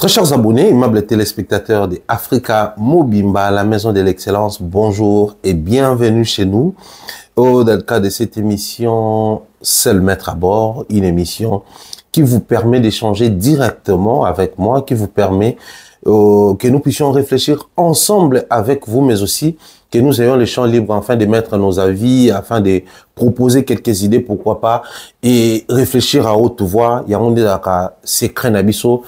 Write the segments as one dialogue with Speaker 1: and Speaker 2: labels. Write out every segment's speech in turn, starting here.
Speaker 1: Très chers abonnés, aimables téléspectateurs de Africa Mobimba, la maison de l'excellence, bonjour et bienvenue chez nous. Dans le cadre de cette émission, Seul Maître à bord, une émission qui vous permet d'échanger directement avec moi, qui vous permet que nous puissions réfléchir ensemble avec vous, mais aussi que nous ayons les champs libres afin de mettre nos avis, afin de proposer quelques idées, pourquoi pas, et réfléchir à haute voix. Il y a un secret nabiso.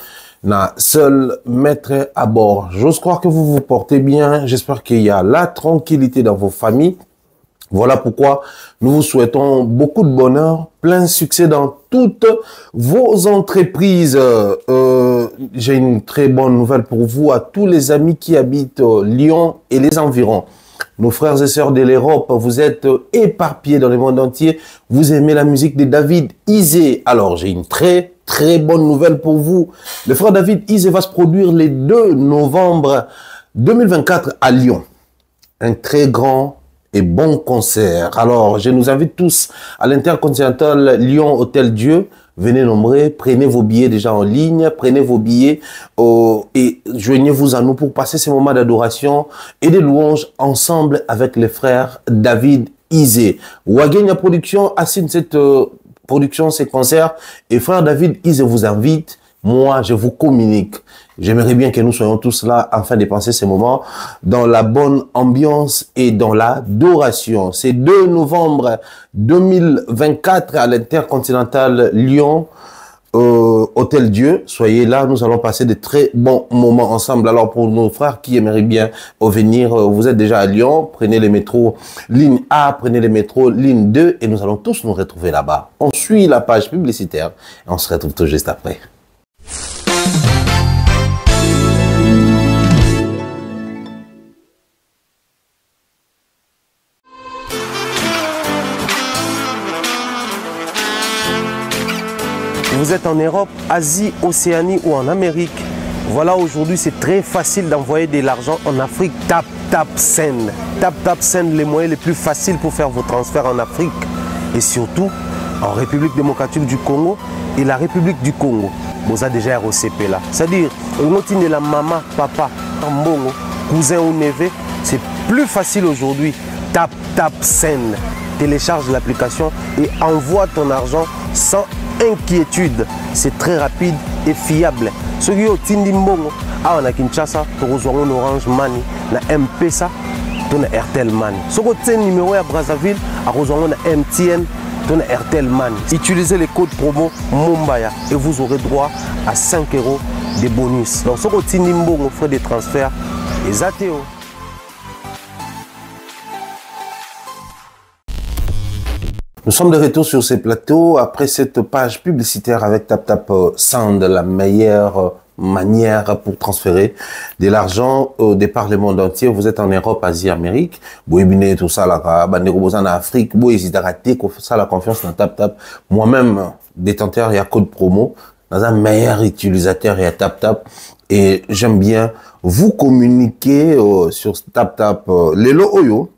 Speaker 1: Na Seul Maître à bord. J'ose croire que vous vous portez bien. J'espère qu'il y a la tranquillité dans vos familles. Voilà pourquoi nous vous souhaitons beaucoup de bonheur, plein succès dans toutes vos entreprises. J'ai une très bonne nouvelle pour vous, à tous les amis qui habitent Lyon et les environs. Nos frères et sœurs de l'Europe, vous êtes éparpillés dans le monde entier. Vous aimez la musique de David Isé. Alors, j'ai une très bonne nouvelle pour vous. Le frère David Isé va se produire le 2 novembre 2024 à Lyon. Un très grand et bon concert. Alors, je nous invite tous à l'Intercontinental Lyon Hôtel Dieu. Venez nombreux, prenez vos billets déjà en ligne, prenez vos billets et joignez-vous à nous pour passer ces moments d'adoration et de louanges ensemble avec les frères David Isé. Wagenya Production assigne cette production, ces concerts, et frère David Isé vous invite. Moi, je vous communique. J'aimerais bien que nous soyons tous là afin de passer ces moments dans la bonne ambiance et dans l'adoration. C'est 2 novembre 2024 à l'Intercontinental Lyon, Hôtel Dieu. Soyez là, nous allons passer de très bons moments ensemble. Alors pour nos frères qui aimeraient bien venir, vous êtes déjà à Lyon, prenez les métros ligne A, prenez les métros ligne 2 et nous allons tous nous retrouver là-bas. On suit la page publicitaire et on se retrouve tout juste après. Vous êtes en Europe, Asie, Océanie ou en Amérique. Voilà, aujourd'hui, c'est très facile d'envoyer de l'argent en Afrique. Tap Send. Tap Send, les moyens les plus faciles pour faire vos transferts en Afrique. Et surtout, en République démocratique du Congo et la République du Congo. Vous avez déjà ROCP là. C'est-à-dire, on de la maman, papa, tambongo, cousin ou neveu. C'est plus facile aujourd'hui. Tap Send. Télécharge l'application et envoie ton argent sans inquiétude. C'est très rapide et fiable. Ceux qui ont Tindi Mbongo, on a Kinshasa, tu as un Orange Money, na M-Pesa, tu as Airtel Money. Ceux qui ont un numéro à Brazzaville, tu as un MTN, tu as Airtel Money. Utilisez les codes promo Mumbaya et vous aurez droit à 5 € de bonus. Donc ceux qui ont Tindi Mbongo, frais de transfert, les ATO. Nous sommes de retour sur ces plateaux après cette page publicitaire avec Tap Send, la meilleure manière pour transférer de l'argent des par le monde entier. Vous êtes en Europe, Asie, Amérique. Boébine, tout ça, là, en Afrique. Boébine, raté, ça, la confiance dans Tap. Moi-même, détenteur, il y a code promo. Dans un meilleur utilisateur, il y a Tap. Et j'aime bien vous communiquer sur Tap. Lelo Oyo.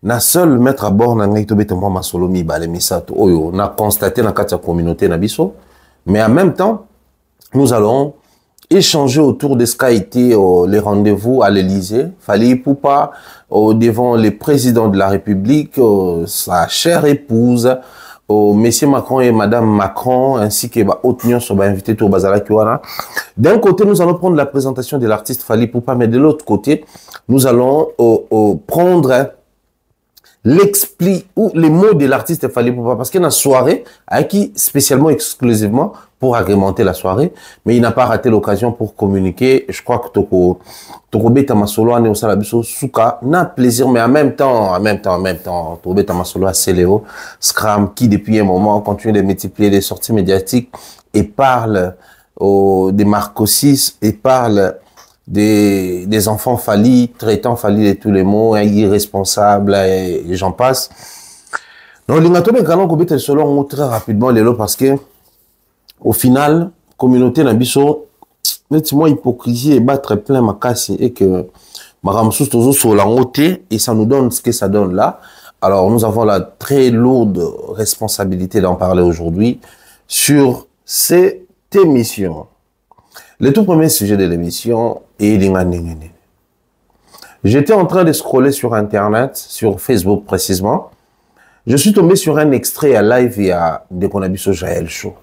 Speaker 1: Na Seul Maître à bord na ngai tobeta mwa masolo mibale misato oyo na constaté na kati ya communauté na biso, mais en même temps nous allons échanger autour de ce qu'a été les rendez-vous à l'Élysée. Fali Poupa devant le président de la République, sa chère épouse, Monsieur Macron et Madame Macron, ainsi que haute union sur invité tout Bazala Kiwana. D'un côté, nous allons prendre la présentation de l'artiste Fali Poupa, mais de l'autre côté, nous allons prendre l'explique ou les mots de l'artiste Fali Poupa, parce qu'il y a une soirée avec qui spécialement exclusivement pour agrémenter la soirée, mais il n'a pas raté l'occasion pour communiquer. Je crois que Toko Beta Masolo ane osala biso souka n'a plaisir, mais en même temps Toko Beta Masolo a Céléo Scram qui depuis un moment continue de multiplier les sorties médiatiques et parle des Marcosis et parle des enfants Fali, traitant Fali de tous les mots, irresponsables, et j'en passe. Donc, l'ingatome canon kobeta solo très rapidement lelo parce que au final, communauté nabiso, nettement hypocrisie et battre plein ma casse et que maramsous tozo sur la route et ça nous donne ce que ça donne là. Alors, nous avons la très lourde responsabilité d'en parler aujourd'hui sur cette émission. Le tout premier sujet de l'émission est Linganengene. J'étais en train de scroller sur Internet, sur Facebook précisément. Je suis tombé sur un extrait à live de Konabiso Jaël Show.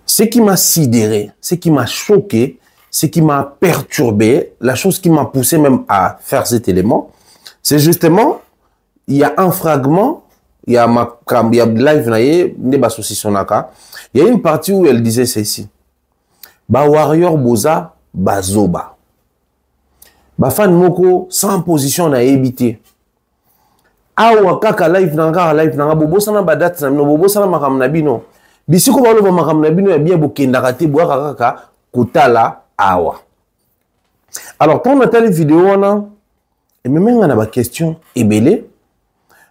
Speaker 1: Ce qui m'a sidéré, ce qui m'a choqué, ce qui m'a perturbé, la chose qui m'a poussé même à faire cet élément, c'est justement, il y a un fragment, il y a live, il y a une partie où elle disait ceci. Ba warrior boza, ba zoba. Ba fan moko, sans position na éviter. Awa kaka live nanga, bobo sana badat na bobo sana makam na bino. Bisiko ba lo makam na bino ya bien bokenda te boa kaka kotala awa. Alors quand on a telle vidéo on et même on a ba question ebele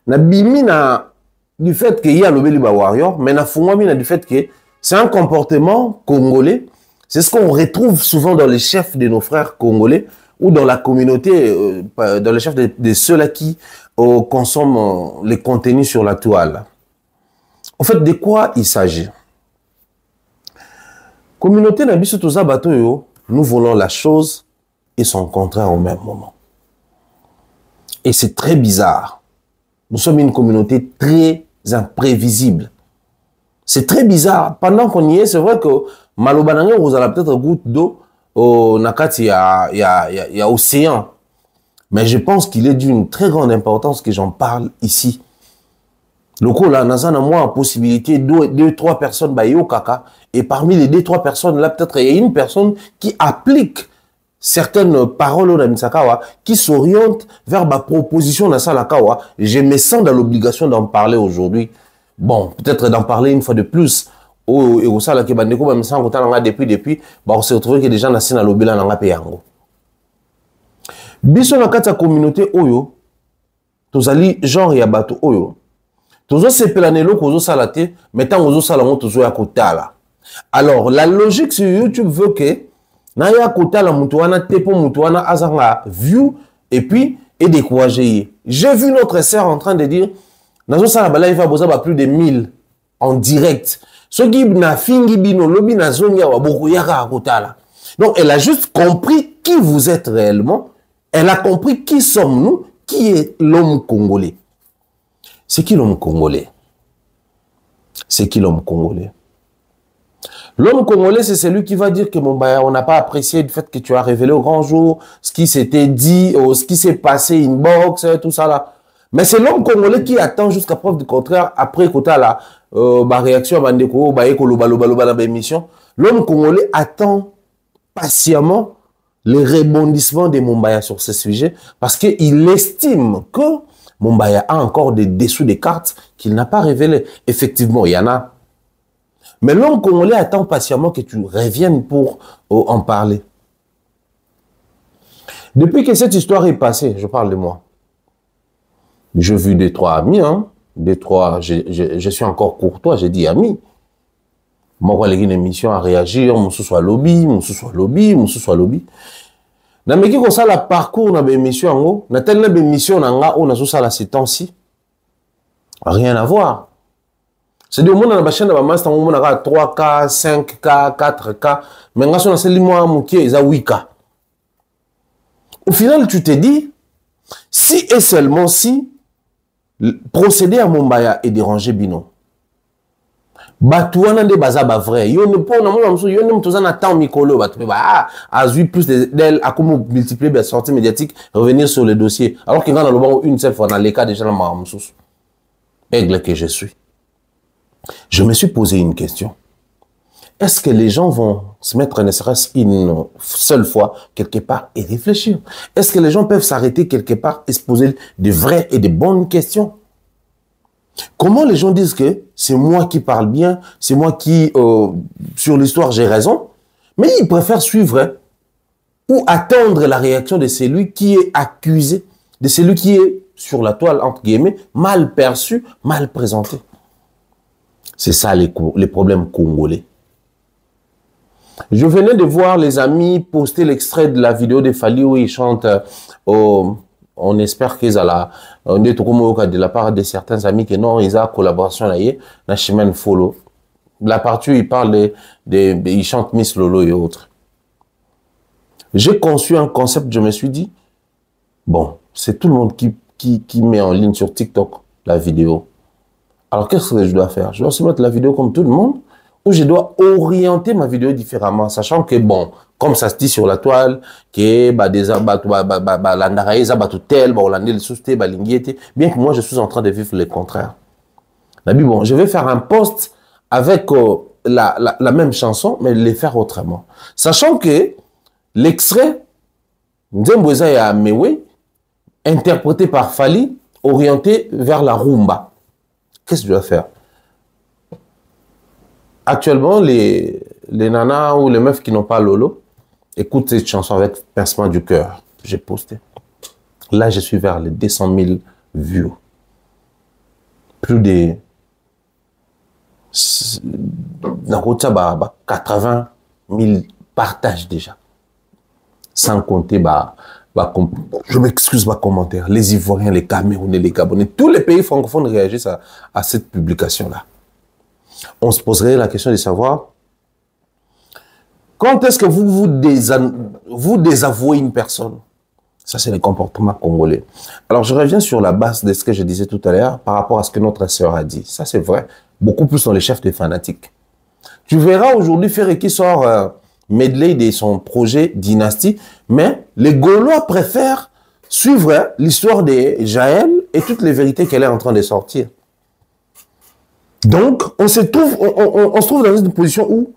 Speaker 1: na bimi na du fait qu'il y a le ba warrior mais na fungwa na du fait que c'est un comportement congolais, c'est ce qu'on retrouve souvent dans les chefs de nos frères congolais ou dans la communauté, dans les chefs de ceux-là qui consomment les contenus sur la toile. En fait, de quoi il s'agit? Communauté Nabiso Toza Batoyo, nous voulons la chose et son contraire au même moment. Et c'est très bizarre. Nous sommes une communauté très imprévisible. C'est très bizarre. Pendant qu'on y est, c'est vrai que Malobananga, vous avez peut-être une goutte d'eau. Au Nakati, il y a océan. Mais je pense qu'il est d'une très grande importance que j'en parle ici. Le coup là, nous avons possibilité deux, trois personnes, bah, kaka. Et parmi les deux, trois personnes là, peut-être il y a une personne qui applique certaines paroles au Namisakawa, qui s'oriente vers ma proposition dans Salakawa. Je me sens dans l'obligation d'en parler aujourd'hui. Bon, peut-être d'en parler une fois de plus. Oh, et au sala ke bandeko ba misa ngota nga depuis ba on se retrouver que des gens nasina lobela nga pe yango. Biso na kata communauté oyo tozali genre ya bato oyo. Tozo sepelanelo kozo sala te, mais tant ozo sala ngo tozo ya kotala. Alors la logique sur YouTube veut que na ya kotala mutu wana te po mutu wana azanga view et puis et décourager. J'ai vu notre sœur en train de dire nazo sala ba live boza ba plus de 1000 en direct. Donc, elle a juste compris qui vous êtes réellement. Elle a compris qui sommes-nous, qui est l'homme congolais. C'est qui l'homme congolais? C'est qui l'homme congolais? L'homme congolais, c'est celui qui va dire que on n'a pas apprécié le fait que tu as révélé au grand jour, ce qui s'était dit, ce qui s'est passé, inbox, tout ça là. Mais c'est l'homme congolais qui attend jusqu'à preuve du contraire, après côté là, ma réaction à Bandeko, l'homme congolais attend patiemment le rebondissement de Mumbaya sur ce sujet parce qu'il estime que Mumbaya a encore des dessous des cartes qu'il n'a pas révélées. Effectivement, il y en a. Mais l'homme congolais attend patiemment que tu reviennes pour en parler. Depuis que cette histoire est passée, je parle de moi. J'ai vu des trois amis, hein. Des trois, je suis encore courtois, j'ai dit amis. Moi, j'ai une émission à réagir, mon soit lobby, mon soit lobby, mon soit lobby. Na meki ko sala parcours na émission ngo, na telle émission na nga on a sala ces temps-ci. Rien à voir. C'est du monde na ba chaîne ba master on a 3K, 5K, 4K, mais nga sona seli moi mukie eza 8K. Au final, tu te dis si et seulement si procéder à Mumbaya et déranger Bino. Batouana de bazaba vrai. Yo ne pas yo ne mtoza na temps mikolo a vu plus d'elle a comment multiplier la sortie médiatique revenir sur le dossier alors qu'il y a une seule fois dans les cas déjà dans ma msous. Aigle que je suis. Je me suis posé une question. Est-ce que les gens vont se mettre ne serait-ce une seule fois quelque part et réfléchir? Est-ce que les gens peuvent s'arrêter quelque part et se poser de vraies et de bonnes questions? Comment les gens disent que c'est moi qui parle bien, c'est moi qui, sur l'histoire, j'ai raison, mais ils préfèrent suivre ou attendre la réaction de celui qui est accusé, de celui qui est sur la toile, entre guillemets, mal perçu, mal présenté. C'est ça les problèmes congolais. Je venais de voir les amis poster l'extrait de la vidéo de Fali où ils chantent on espère qu'ils ont de la part de certains amis que non, ils ont collaboration là, na chemin follow. La partie où il parle il chante Miss Lolo et autres. J'ai conçu un concept, je me suis dit, bon, c'est tout le monde qui met en ligne sur TikTok la vidéo. Alors, qu'est-ce que je dois faire? Je dois se mettre la vidéo comme tout le monde ou je dois orienter ma vidéo différemment, sachant que, bon, comme ça se dit sur la toile, que bien que moi, je suis en train de vivre le contraire. Bon, je vais faire un post avec la même chanson, mais le faire autrement. Sachant que l'extrait, Nzembweza ya Mewe, interprété par Fali, orienté vers la rumba. Qu'est-ce que je dois faire? Actuellement, les nanas ou les meufs qui n'ont pas Lolo écoutent cette chanson avec pincement du cœur. J'ai posté. Là, je suis vers les 200 000 vues. Plus de 80 000 partages déjà. Sans compter, je m'excuse, ma commentaire. Les Ivoiriens, les Camerounais, les Gabonais, tous les pays francophones réagissent à cette publication-là. On se poserait la question de savoir quand est-ce que vous désavouez une personne? Ça, c'est le comportement congolais. Alors, je reviens sur la base de ce que je disais tout à l'heure par rapport à ce que notre sœur a dit. Ça, c'est vrai. Beaucoup plus sont les chefs des fanatiques. Tu verras aujourd'hui Ferré qui sort medley de son projet Dynastie, mais les Gaulois préfèrent suivre l'histoire de Jaël et toutes les vérités qu'elle est en train de sortir. Donc, on se trouve dans une position où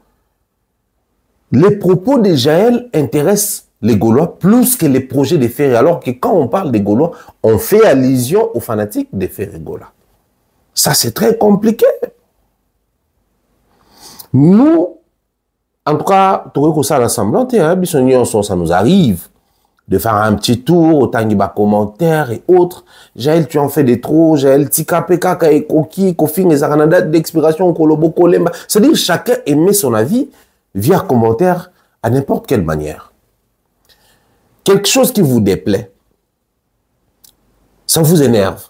Speaker 1: les propos de Jaël intéressent les Gaulois plus que les projets de Ferré. Alors que quand on parle des Gaulois, on fait allusion aux fanatiques de Ferré Gola. Ça, c'est très compliqué. Nous, en tout cas, ça nous arrive de faire un petit tour, autant qu'il y a commentaires et autres. Jaël, tu en fais des trop. Jaël, tika peka et koki, kofi, les aranada d'expiration, kolobo, kolemba. C'est-à-dire, chacun émet son avis via commentaire à n'importe quelle manière. Quelque chose qui vous déplaît, ça vous énerve,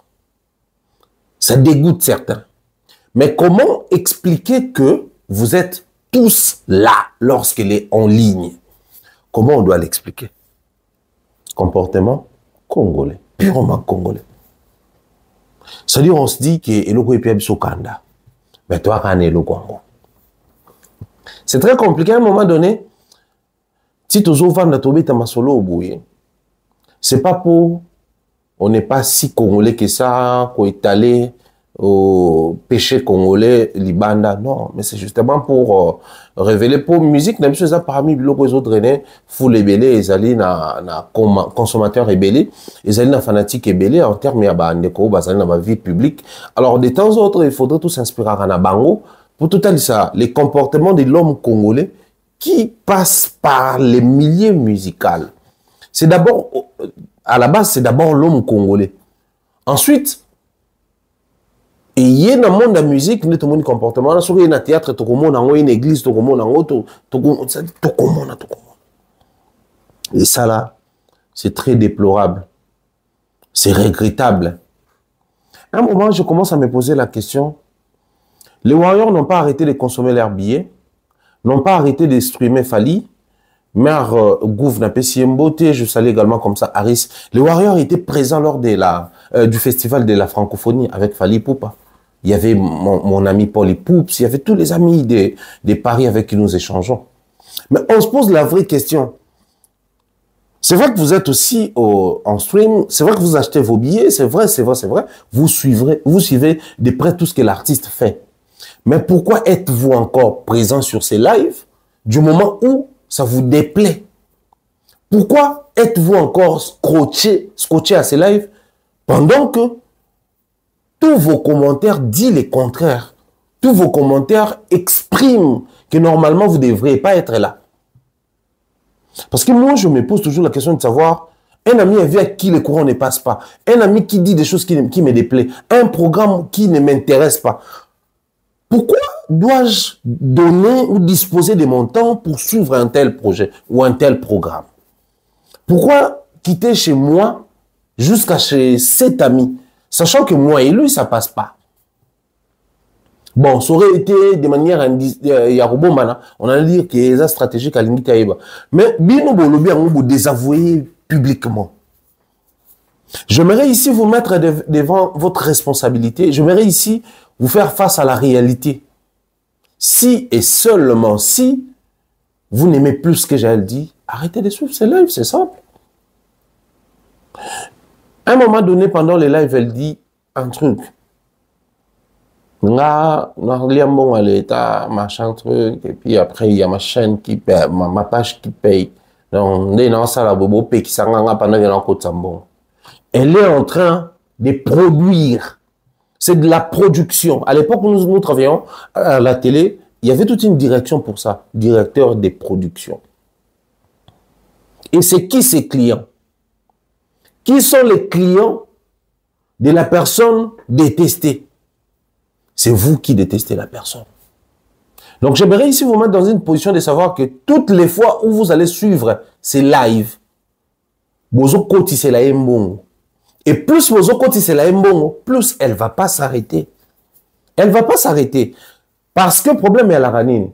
Speaker 1: ça dégoûte certains. Mais comment expliquer que vous êtes tous là lorsqu'il est en ligne? Comment on doit l'expliquer? Comportement congolais, purement congolais. C'est-à-dire, on se dit que Eloko est Piabiso Kanda, mais toi, quand Eloko. C'est très compliqué à un moment donné. Si tu c'est pas pour, on n'est pas si congolais que ça, qu'on est allé au péché congolais, Libanda, non, mais c'est justement pour révéler pour musique, même chose parmi les autres aînés, fou les belés, ils allaient na consommateurs ébélés, ils allaient na fanatiques ébélés en termes de ma vie publique. Alors, de temps en temps, il faudrait tout s'inspirer à Bango pour tout à ça, les comportements de l'homme congolais qui passe par les milieux musicaux. C'est d'abord, à la base, c'est d'abord l'homme congolais. Ensuite, il y a dans le monde de la musique, il y a un comportement, il y a un théâtre, il y a une église, il y a et ça là, c'est très déplorable. C'est regrettable. À un moment, je commence à me poser la question, les Warriors n'ont pas arrêté de consommer leurs billets, n'ont pas arrêté de streamer Fali. Mère Gouv n'a pas si beauté, je salue également comme ça Harris. Les Warriors étaient présents lors de du festival de la francophonie avec Fali Poupa. Il y avait mon ami Paul Poups, il y avait tous les amis des Paris avec qui nous échangeons. Mais on se pose la vraie question. C'est vrai que vous êtes aussi en stream, c'est vrai que vous achetez vos billets, c'est vrai. Vous suivez de près tout ce que l'artiste fait. Mais pourquoi êtes-vous encore présent sur ces lives du moment où ça vous déplaît? Pourquoi êtes-vous encore scotché à ces lives pendant que tous vos commentaires disent le contraire? Tous vos commentaires expriment que normalement vous ne devriez pas être là. Parce que moi, je me pose toujours la question de savoir, un ami avec qui le courant ne passe pas, un ami qui dit des choses qui me déplaît, un programme qui ne m'intéresse pas. Pourquoi dois-je donner ou disposer de mon temps pour suivre un tel projet ou un tel programme? Pourquoi quitter chez moi jusqu'à chez cet ami, sachant que moi et lui, ça ne passe pas? Bon, ça aurait été de manière yarobomana, on allait dire que c'est stratégique à limite aïba. Mais bino bolobi on vous désavouer publiquement. J'aimerais ici vous mettre devant votre responsabilité. J'aimerais ici vous faire face à la réalité. Si et seulement si vous n'aimez plus ce que j'ai dit, arrêtez de suivre ces lives, c'est simple. À un moment donné, pendant les lives, elle dit un truc. Machin truc, et puis après, il y a ma chaîne qui paye, ma page qui paye. Donc, elle est en train de produire. C'est de la production. À l'époque où nous travaillions à la télé, il y avait toute une direction pour ça. Directeur des productions. Et c'est qui ces clients? Qui sont les clients de la personne détestée? C'est vous qui détestez la personne. Donc j'aimerais ici vous mettre dans une position de savoir que toutes les fois où vous allez suivre ces lives, bozo koti c'est la mbongo. Et plus bozo koti c'est la mbongo, plus elle va pas s'arrêter. Elle va pas s'arrêter. Parce que le problème est à la ranine.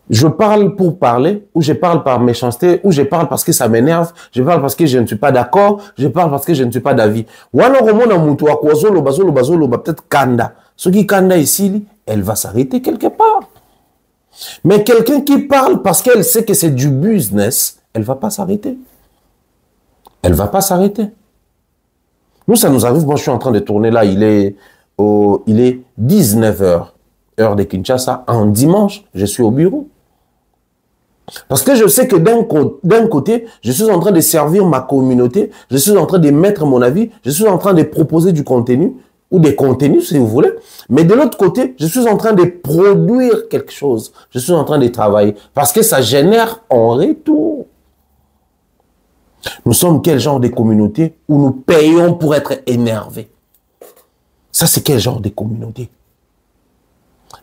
Speaker 1: Je parle pour parler, ou je parle par méchanceté, ou je parle parce que ça m'énerve, je parle parce que je ne suis pas d'accord, je parle parce que je ne suis pas d'avis. Ou alors, au moins, peut-être Kanda. Ce qui Kanda ici, elle va s'arrêter quelque part. Mais quelqu'un qui parle parce qu'elle sait que c'est du business, elle ne va pas s'arrêter. Elle ne va pas s'arrêter. Nous, ça nous arrive, moi je suis en train de tourner là, il est 19 h, heure de Kinshasa, en dimanche, je suis au bureau. Parce que je sais que d'un côté, je suis en train de servir ma communauté, je suis en train de mettre mon avis, je suis en train de proposer du contenu, ou des contenus si vous voulez, mais de l'autre côté, je suis en train de produire quelque chose, je suis en train de travailler, parce que ça génère en retour. Nous sommes quel genre de communauté où nous payons pour être énervés? Ça, c'est quel genre de communauté?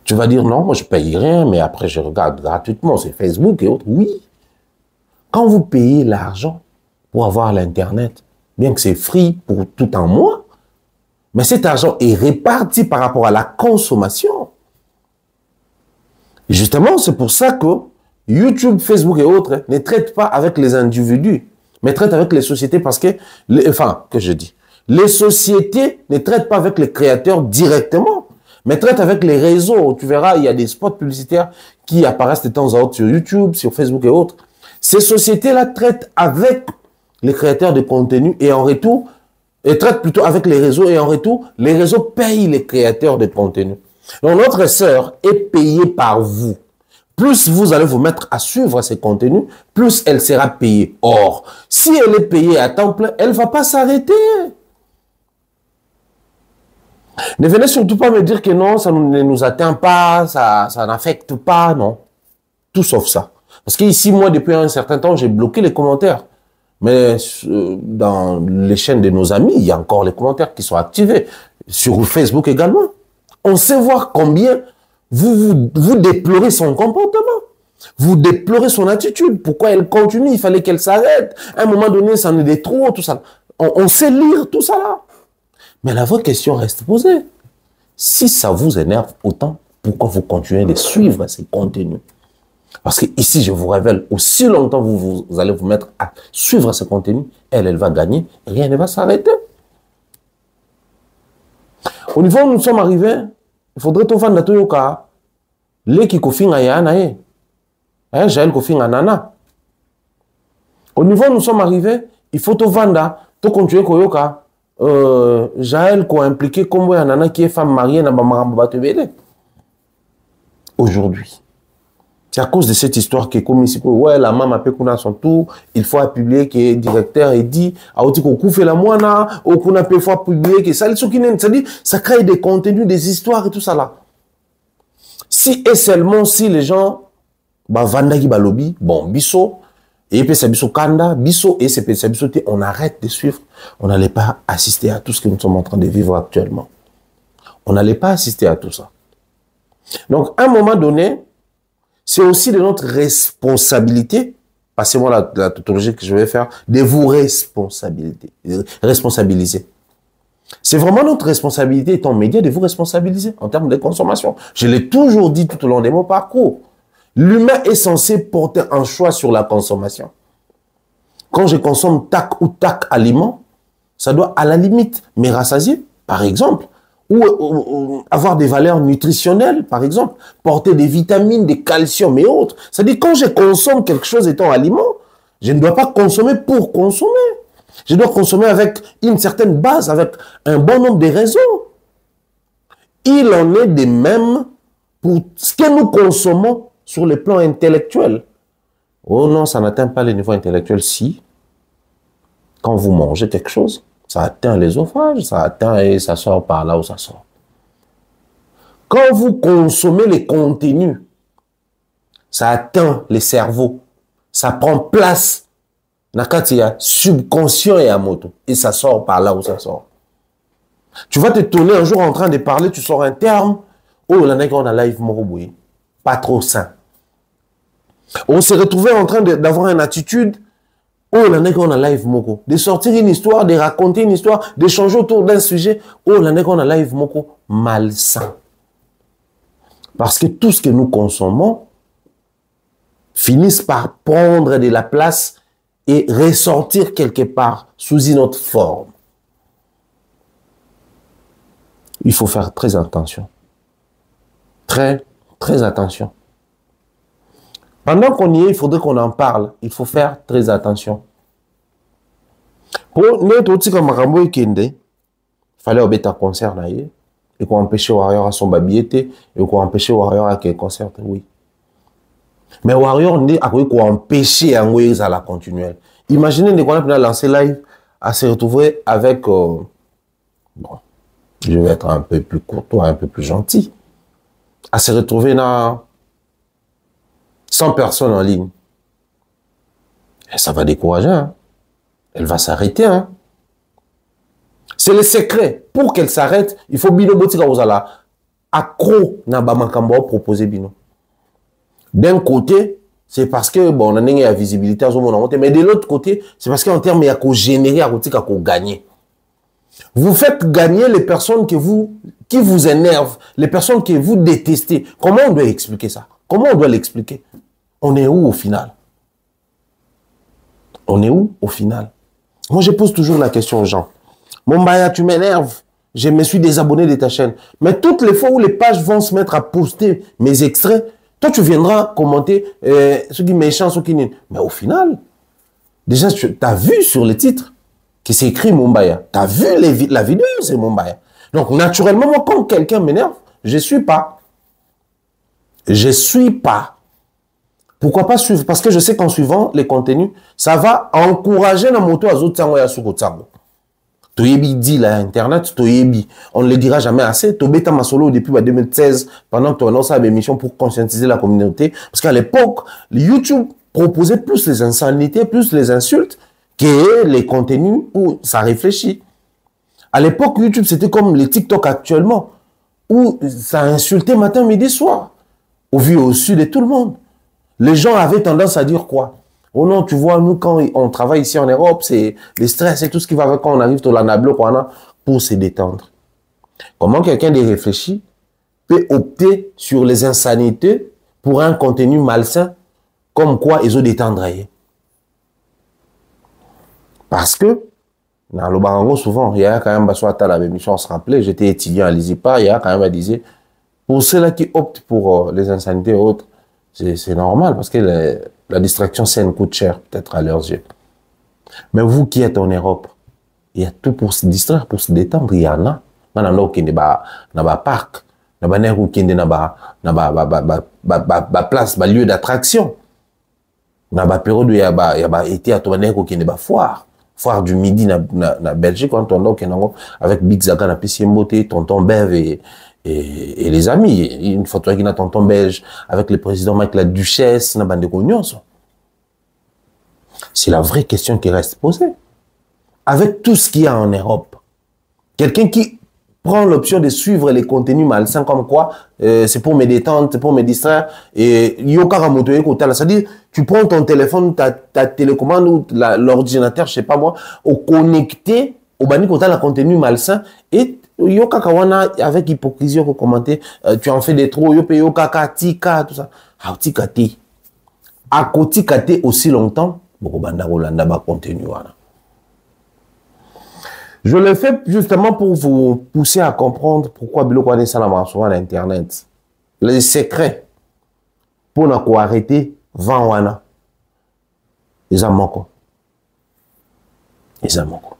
Speaker 1: Tu vas dire, non, moi je paye rien, mais après je regarde gratuitement, c'est Facebook et autres. Oui. Quand vous payez l'argent pour avoir l'Internet, bien que c'est free pour tout un mois, mais cet argent est réparti par rapport à la consommation. Et justement, c'est pour ça que YouTube, Facebook et autres ne traitent pas avec les individus, mais traitent avec les sociétés parce que, les sociétés ne traitent pas avec les créateurs directement, mais traitent avec les réseaux. Tu verras, il y a des spots publicitaires qui apparaissent de temps en temps sur YouTube, sur Facebook et autres. Ces sociétés-là traitent avec les créateurs de contenu et en retour, et traitent plutôt avec les réseaux et en retour, les réseaux payent les créateurs de contenu. Donc notre sœur est payée par vous. Plus vous allez vous mettre à suivre ces contenus, plus elle sera payée. Or, si elle est payée à temps plein, elle ne va pas s'arrêter. Ne venez surtout pas me dire que non, ça ne nous atteint pas, ça n'affecte pas, non. Tout sauf ça. Parce qu'ici, moi, depuis un certain temps, j'ai bloqué les commentaires. Mais dans les chaînes de nos amis, il y a encore les commentaires qui sont activés. Sur Facebook également. On sait voir combien vous déplorez son comportement. Vous déplorez son attitude. Pourquoi elle continue? Il fallait qu'elle s'arrête. À un moment donné, ça en est trop, tout ça. On sait lire tout ça là. Mais la vraie question reste posée. Si ça vous énerve autant, pourquoi vous continuez de suivre ces contenus? Parce que ici, je vous révèle, aussi longtemps vous allez vous mettre à suivre ces contenus, elle va gagner, rien ne va s'arrêter. Au niveau où nous sommes arrivés, il faudrait tout faire de cas. Les qui kofing à yana, Jaël kofing à nana. Au niveau où nous sommes arrivés, il faut tout vendre, tout continuer koyoka. Jaël ko impliqué comme un nana qui est femme mariée na bamarambabatebele. Aujourd'hui, c'est à cause de cette histoire qui est comme ici, ouais, la maman peut qu'on a son tour, il faut publier que le directeur est dit, a aussi qu'on fait la moana, ou qu'on a peut fois publier que ça, ça crée des contenus, des histoires et tout ça là. Si et seulement si les gens, bah, vandagi balobi, bon, biso, et puis c'est biso kanda, biso, et c'est biso, on arrête de suivre, on n'allait pas assister à tout ce que nous sommes en train de vivre actuellement. On n'allait pas assister à tout ça. Donc, à un moment donné, c'est aussi de notre responsabilité, passez-moi la tautologie que je vais faire, de vous responsabiliser. C'est vraiment notre responsabilité étant média de vous responsabiliser en termes de consommation. Je l'ai toujours dit tout au long de mon parcours. L'humain est censé porter un choix sur la consommation. Quand je consomme tac ou tac aliments, ça doit à la limite me rassasier, par exemple, ou avoir des valeurs nutritionnelles, par exemple, porter des vitamines, des calcium et autres. C'est-à-dire quand je consomme quelque chose étant aliment, je ne dois pas consommer pour consommer. Je dois consommer avec une certaine base, avec un bon nombre de raisons. Il en est de même pour ce que nous consommons sur le plan intellectuel. Oh non, ça n'atteint pas le niveau intellectuel si, quand vous mangez quelque chose, ça atteint l'œsophage, ça atteint et ça sort par là où ça sort. Quand vous consommez les contenus, ça atteint les cerveaux, ça prend place dans le subconscient et à moto, et ça sort par là où ça sort. Tu vas t'étonner un jour en train de parler, tu sors un terme, oh, là, on a live moroboui, pas trop sain. On s'est retrouvé en train d'avoir une attitude, oh, là, on a live moko, de sortir une histoire, de raconter une histoire, d'échanger autour d'un sujet, oh, là, on a live moko, malsain. Parce que tout ce que nous consommons finissent par prendre de la place et ressortir quelque part sous une autre forme. Il faut faire très attention. Très, très attention. Pendant qu'on y est, il faudrait qu'on en parle. Il faut faire très attention. Pour notre outil comme Marambo et Kende, il fallait obéir un concert et qu'on empêche Warrior à son babiété et qu'on empêche Warrior à quel concert, oui. Mais Warrior n'est à quoi qu'on empêcher à la continuelle. Imaginez qu'on a lancé live à se retrouver avec bon, je vais être un peu plus courtois, un peu plus gentil, à se retrouver dans 100 personnes en ligne. Et ça va décourager, hein. Elle va s'arrêter, hein. C'est le secret. Pour qu'elle s'arrête, il faut bino botika ozala accro na ba makambo proposer bino. D'un côté, c'est parce que bon, on a une visibilité à ce moment, mais de l'autre côté, c'est parce qu'en termes il y a qu'au générer, à qu'au gagner. Vous faites gagner les personnes qui vous énervent, les personnes que vous détestez. Comment on doit expliquer ça? Comment on doit l'expliquer? On est où au final? On est où au final? Moi, je pose toujours la question aux gens. Mombaya, tu m'énerves. Je me suis désabonné de ta chaîne. Mais toutes les fois où les pages vont se mettre à poster mes extraits, toi, tu viendras commenter ceux qui méchants, ceux qui n'ont. Mais au final, déjà, tu as vu sur le titre que c'est écrit Mombaya. Tu as vu la vidéo, c'est Mombaya. Donc, naturellement, moi, quand quelqu'un m'énerve, je ne suis pas. Je ne suis pas. Pourquoi pas suivre? Parce que je sais qu'en suivant les contenus, ça va encourager la moto à Zotango et à Sukotango. Toyebi dit là, Internet, Toyebi, on ne le dira jamais assez. Tobeta Masolo depuis 2016, pendant que tu annonces la émission pour conscientiser la communauté. Parce qu'à l'époque, YouTube proposait plus les insanités, plus les insultes que les contenus où ça réfléchit. À l'époque, YouTube, c'était comme les TikTok actuellement, où ça insultait matin, midi, soir, au vu au sud de tout le monde. Les gens avaient tendance à dire quoi? Oh non, tu vois, nous, quand on travaille ici en Europe, c'est le stress et tout ce qui va avec quand on arrive au Lanablo pour se détendre. Comment quelqu'un de réfléchi peut opter sur les insanités pour un contenu malsain, comme quoi ils ont détendre? Parce que, dans le Barango, souvent, il y a quand même, à la émission, on se rappelait, j'étais étudiant à l'ISIPA, il y a quand même à dire, pour ceux-là qui optent pour les insanités et autres, c'est normal parce que la distraction saine coûte cher, peut-être à leurs yeux. Mais vous qui êtes en Europe, il y a tout pour se distraire, pour se détendre. Il y en a. Il y en a qui sont dans le parc, dans le place, dans lieu d'attraction. Dans la période où il y a été à tourner qui est foire. Foire du midi dans la Belgique, quand on est avec Big Zaga, na Pissimboté, Tonton Bev et les amis. Une photo avec Tonton Belge, avec le président Mike la Duchesse, na bande de Cognon. C'est la vraie question qui reste posée. Avec tout ce qu'il y a en Europe, quelqu'un qui prend l'option de suivre les contenus malsains comme quoi c'est pour me détendre, c'est pour me distraire, et c'est-à-dire tu prends ton téléphone, ta télécommande ou l'ordinateur, je sais pas moi, au connecté au bani quand la contenu malsain et yo kaka wana avec hypocrisie ko commenter tu en fais des trop yo pe yo kaka tika tout ça ha tika ti a koti kate aussi longtemps boko banda rolanda ba contenu wana. Je le fais justement pour vous pousser à comprendre pourquoi biloko wana ça la marche sur internet. Les secrets pour na ko arrêter vent wana. Les amoko. Les amoko.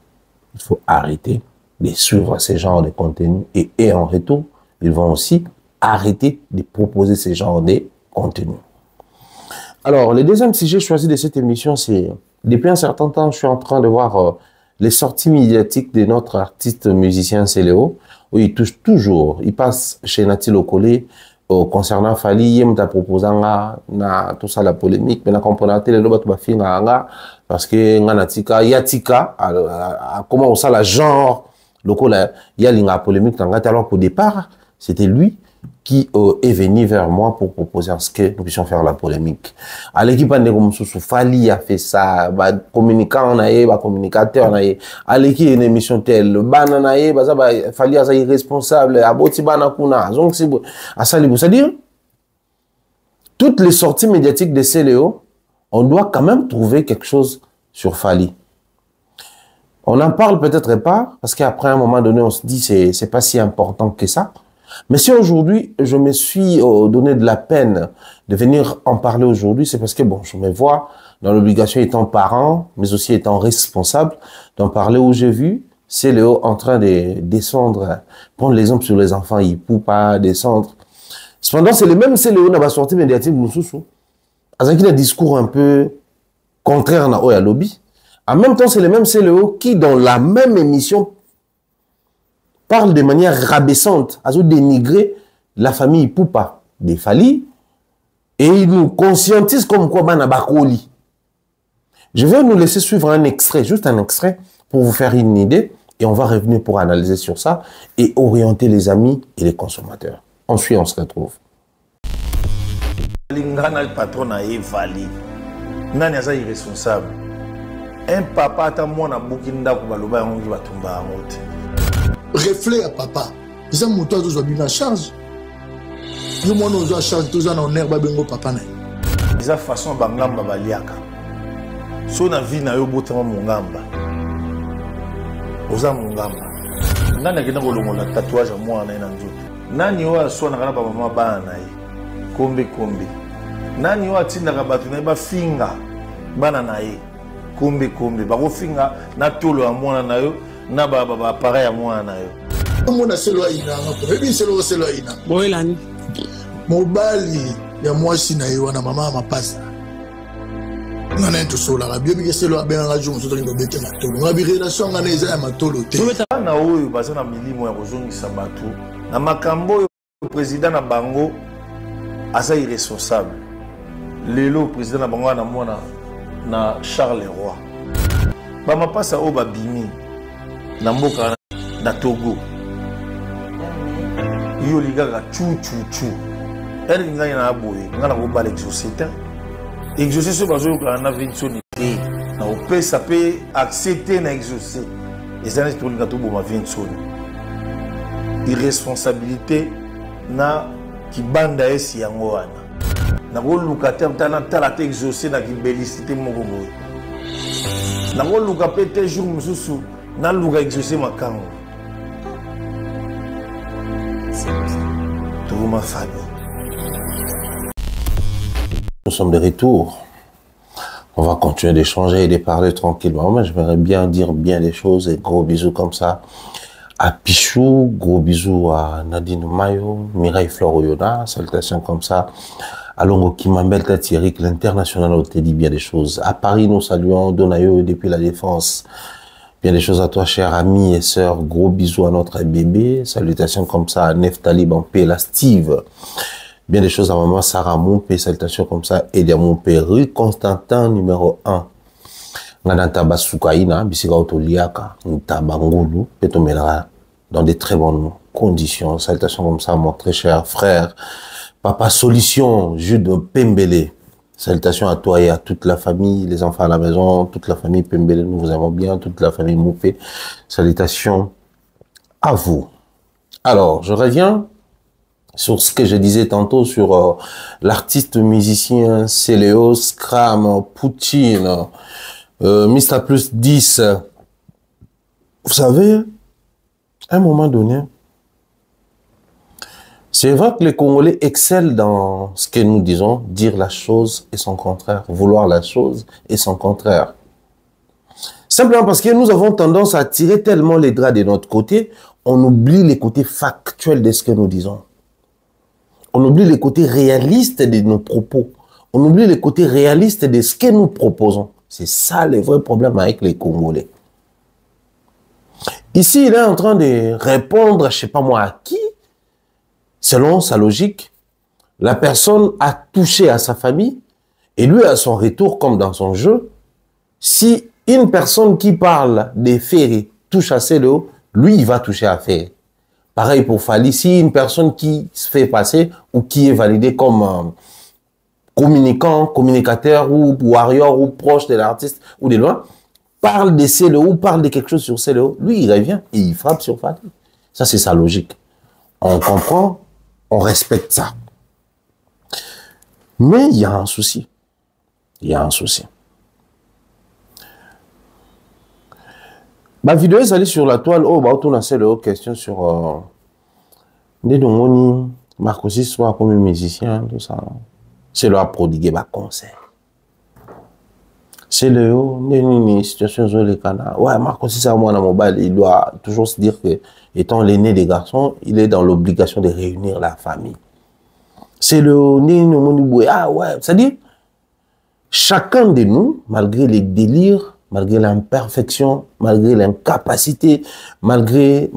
Speaker 1: Il faut arrêter de suivre ce genre de contenu et en retour, ils vont aussi arrêter de proposer ce genre de contenu. Alors, le deuxième sujet choisi de cette émission, c'est depuis un certain temps, je suis en train de voir les sorties médiatiques de notre artiste musicien Céléo, où il touche toujours, il passe chez Nati Lokole concernant Fali, il m'a proposé na tout ça la polémique, mais na comprendre le loba tuba finga parce que nganatika yatika comment on ça la genre Lokole il y a l'inga polémique alors qu'au départ c'était lui qui est venu vers moi pour proposer ce que nous puissions faire la polémique. À l'équipe de comme Fali a fait ça, bah communicant naé, bah communicateur naé. À l'équipe une émission telle, bana naé, bah ça bah Fali a ça irresponsable, aboti bana kuna. Donc c'est à ça c'est-à-dire toutes les sorties médiatiques de Céléo, on doit quand même trouver quelque chose sur Fali. On n'en parle peut-être pas parce qu'après un moment donné on se dit c'est pas si important que ça. Mais si aujourd'hui, je me suis donné de la peine de venir en parler aujourd'hui, c'est parce que, bon, je me vois dans l'obligation étant parent, mais aussi étant responsable, d'en parler où j'ai vu Céléo en train de descendre, prendre l'exemple sur les enfants, il ne peut pas descendre. Cependant, c'est le même Céléo qui a sorti médiatique, avec un discours un peu contraire à Oya Lobby. En même temps, c'est le même Céléo qui, dans la même émission, parle de manière rabaissante, à dénigrer la famille Poupa des Fali, et il nous conscientise comme quoi Banabakoli. Je vais nous laisser suivre un extrait, juste un extrait, pour vous faire une idée, et on va revenir pour analyser sur ça, et orienter les amis et les consommateurs. Ensuite, on se retrouve.
Speaker 2: Le patron a Fali. Nani est irresponsable. Un papa a mon aboukinda pour baloba on va tomber à monte.
Speaker 3: Reflet à papa. Ils ont monté à charge. Nous avons à charge tous en herbe bengo papa.
Speaker 2: Ils ont façon bangamba baliaka. Son avis na yo botement mongamba. Oza mongamba. Nani akina kolongola tatouage moi na nzoto. Nani yo asona kana ba mama bana na ye. Kombe kombe. Nani yo atinda ka batu na ba finga bana na ye. Kombe kombe. Ba ko finga na tolo ya mwana na yo. Na baba pareil à moi na yo.
Speaker 3: Mon aselo ina ngako. Ebi selo selo ina.
Speaker 4: Boelani.
Speaker 3: Mobali ya mwasi na yo na mama mapasa. Ngana to sola la bien que selo abena la jomo soto ngo bete matolo. Ngabi relation ngana eza ya matolo te.
Speaker 2: Na oyo baza na milimo ya kozongisa bato. Na makambo yo président na bango asa irresponsable. Lelo président na bango na mona na Charles Leroy. Ba mapasa o babimi. Na mboka na Togo yo ligaka chu elle ngana na boye ngana ko bala exaucer so bazo ka na vinsoni te na opesa pe accepter na exaucer et ça n'est tout linga to boma vinsoni irresponsabilité na kibanda esi yango wana na ko lukata mtana tala te exaucer na kibelicité moko boye na ko luka pe te jour mususu na luka exaucer makango tout ma famille.
Speaker 1: Nous sommes de retour. On va continuer d'échanger et de parler tranquillement. Moi, j'aimerais bien dire bien des choses et gros bisous comme ça à Pichou, gros bisous à Nadine Mayo, Mireille Floroyona, salutations comme ça à Longo Kimambel Thierry, l'international on te dit bien des choses. À Paris, nous saluons Donayo depuis la Défense. Bien des choses à toi, chers amis et sœurs. Gros bisous à notre bébé. Salutations comme ça à Neftali Bampé, la Steve. Bien des choses à maman Sarah Mompé. Salutations comme ça. Edia Mompé, rue Constantin, numéro 1. Ngananta Basukaina, Bisiga Otoliaka, Ntabangulu, Petomelra, dans de très bonnes conditions. Salutations comme ça à mon très cher frère. Papa Solution, Jude Pembele. Salutations à toi et à toute la famille, les enfants à la maison, toute la famille Pembele, nous vous aimons bien, toute la famille Moupé. Salutations à vous. Alors, je reviens sur ce que je disais tantôt sur l'artiste musicien Céléo, Scram, Poutine, Mr. Plus 10. Vous savez, à un moment donné, c'est vrai que les Congolais excellent dans ce que nous disons, dire la chose et son contraire, vouloir la chose et son contraire. Simplement parce que nous avons tendance à tirer tellement les draps de notre côté, on oublie les côtés factuels de ce que nous disons. On oublie les côtés réalistes de nos propos. On oublie les côtés réalistes de ce que nous proposons. C'est ça le vrai problème avec les Congolais. Ici, il est en train de répondre, je ne sais pas moi à qui, selon sa logique. La personne a touché à sa famille et lui, à son retour, comme dans son jeu, si une personne qui parle des Ferré touche à Céléo, lui, il va toucher à Ferré. Pareil pour Fali, si une personne qui se fait passer ou qui est validée comme communicant, communicateur ou warrior ou proche de l'artiste ou de loin, parle de Céléo ou parle de quelque chose sur Céléo, lui, il revient et il frappe sur Fali. Ça, c'est sa logique. On comprend, on respecte ça. Mais il y a un souci. Il y a un souci. Ma vidéo est allée sur la toile. Oh, bah, on a Céléo, question sur des domoni, Marc aussi soit comme musicien, tout ça. Céléo a prodigué ma conseil. Céléo, une situation sur les canards. Ouais, Marc aussi, c'est à moi dans mobile. Il doit toujours se dire que, étant l'aîné des garçons, il est dans l'obligation de réunir la famille. Céléo, ah ouais, c'est-à-dire, chacun de nous, malgré les délires, malgré l'imperfection, malgré l'incapacité, malgré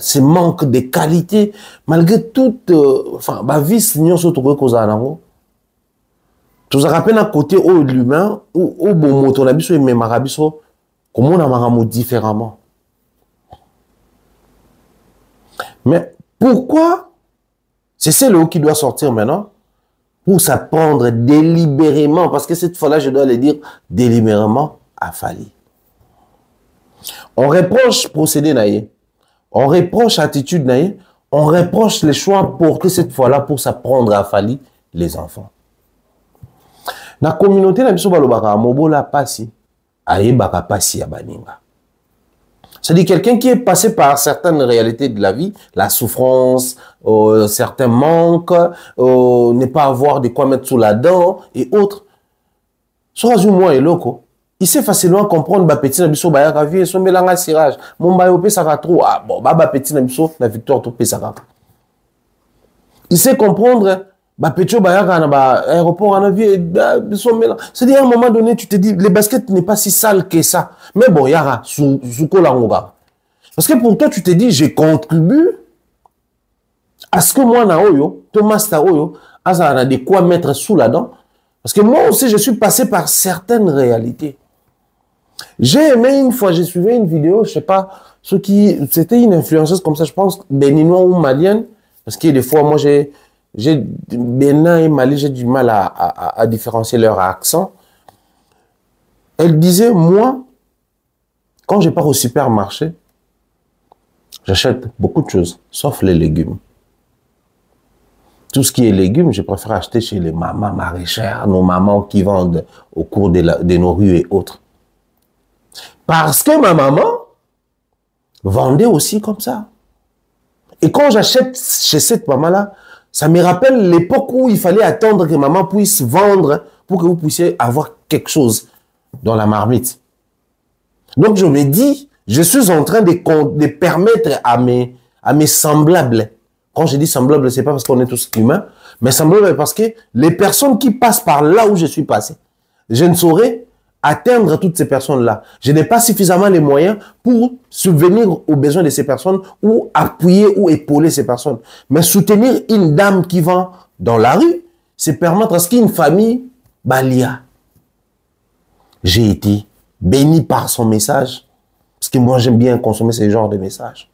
Speaker 1: ce manque de qualité, malgré toute, enfin, ma vie, nous sommes tous cause à l'ango. Tout ça rappelle un côté de l'humain, ou bon mot, on a besoin de même arabiso, comment on a maramo différemment. Mais pourquoi c'est Céléo qui doit sortir maintenant pour s'apprendre délibérément, parce que cette fois-là, je dois le dire délibérément, à Fali. On reproche procédé naïe, on reproche attitude naïe, on reproche les choix portés cette fois-là pour s'apprendre à Fali les enfants. La communauté na biso balobaka mobola pasi, ayebaka pasi ya baninga. C'est-à-dire quelqu'un qui est passé par certaines réalités de la vie, la souffrance, certains manques, ne pas avoir de quoi mettre sous la dent et autres. Soit moins et loco. Il sait facilement comprendre ba petit na biso ba ya vie so melanga sirage. Mon ba yopé ça va trop. Ah bon ba petit na biso la victoire to pe ça va. Il sait comprendre ba petit ba ya na ba aéroport en vie biso melang. C'est-à-dire à un moment donné tu te dis les baskets n'est pas si sale que ça. Mais bon yara sous kolangoga. Parce que pour toi tu te dis je contribue à ce que moi na oyo Thomas ta oyo a de quoi mettre sous la dent. Parce que moi aussi je suis passé par certaines réalités. J'ai aimé une fois, j'ai suivi une vidéo, je sais pas, c'était une influenceuse comme ça, je pense, béninois ou malienne, parce que des fois, moi, j'ai Bénin et Mali, j'ai du mal à différencier leur accent. Elle disait, moi, quand je pars au supermarché, j'achète beaucoup de choses, sauf les légumes. Tout ce qui est légumes, je préfère acheter chez les mamans maraîchères, nos mamans qui vendent au cours de nos rues et autres. Parce que ma maman vendait aussi comme ça. Et quand j'achète chez cette maman-là, ça me rappelle l'époque où il fallait attendre que maman puisse vendre pour que vous puissiez avoir quelque chose dans la marmite. Donc je me dis, je suis en train de permettre à mes semblables, quand je dis semblables, c'est pas parce qu'on est tous humains, mais semblables parce que les personnes qui passent par là où je suis passé, je ne saurais atteindre toutes ces personnes-là. Je n'ai pas suffisamment les moyens pour subvenir aux besoins de ces personnes ou appuyer ou épauler ces personnes. Mais soutenir une dame qui vend dans la rue, c'est permettre à ce qu'une famille balia. J'ai été béni par son message, parce que moi j'aime bien consommer ce genre de messages.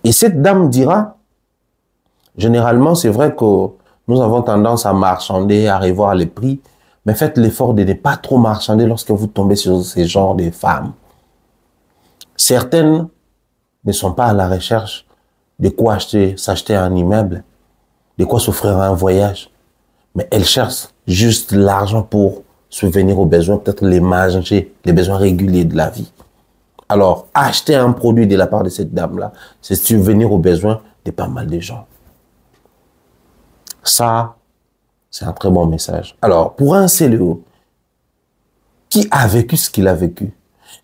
Speaker 1: Et cette dame dira, généralement c'est vrai que Nous avons tendance à marchander, à revoir les prix, mais faites l'effort de ne pas trop marchander lorsque vous tombez sur ces genres de femmes. Certaines ne sont pas à la recherche de quoi s'acheter un immeuble, de quoi s'offrir un voyage, mais elles cherchent juste l'argent pour subvenir aux besoins, peut-être les manger, les besoins réguliers de la vie. Alors, acheter un produit de la part de cette dame-là, c'est subvenir aux besoins de pas mal de gens. Ça, c'est un très bon message. Alors, pour un CLO qui a vécu ce qu'il a vécu,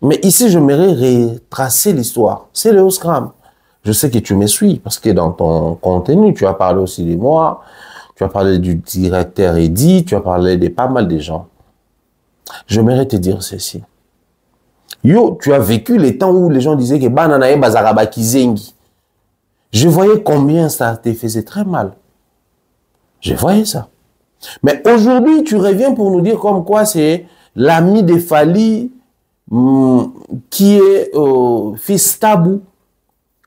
Speaker 1: mais ici, j'aimerais retracer l'histoire. CLO Scram, je sais que tu me suis, parce que dans ton contenu, tu as parlé aussi de moi, tu as parlé du directeur Eddy, tu as parlé de pas mal de gens. J'aimerais te dire ceci. Yo, tu as vécu les temps où les gens disaient que bananaye bazaraba kizengi. Je voyais combien ça te faisait très mal. Je voyais ça. Mais aujourd'hui, tu reviens pour nous dire comme quoi c'est l'ami de Fally qui est fils Tabou.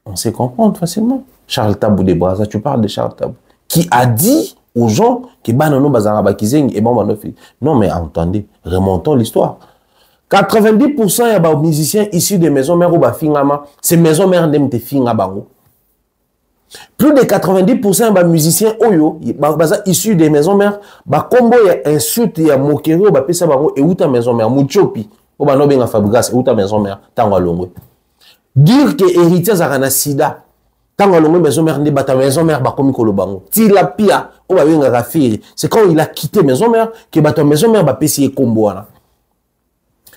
Speaker 1: On sait comprendre facilement. Charles Tabou de Brazza, tu parles de Charles Tabou. Qui a dit aux gens que banano bazaraba kizengi et bon banofi. Non mais entendez, remontons l'histoire. 90% des musiciens issus des maisons mères ou bafingama, c'est maisons mères n'aiment finga bango. Plus de 90% des musiciens oyo, issus des maisons mères, ba combo ya insulte ya moquerie ba pesa bango et outa maison mère muchopi, o ba no benga fabrigas et outa maison mère tango longo. Dire que héritier zakana sida, tango longo maison mère ne bata maison mère ba komi kolobango. Tila pia o ba benga rafiri, c'est quand il a quitté maison mère que bata maison mère ba pesi combo wana.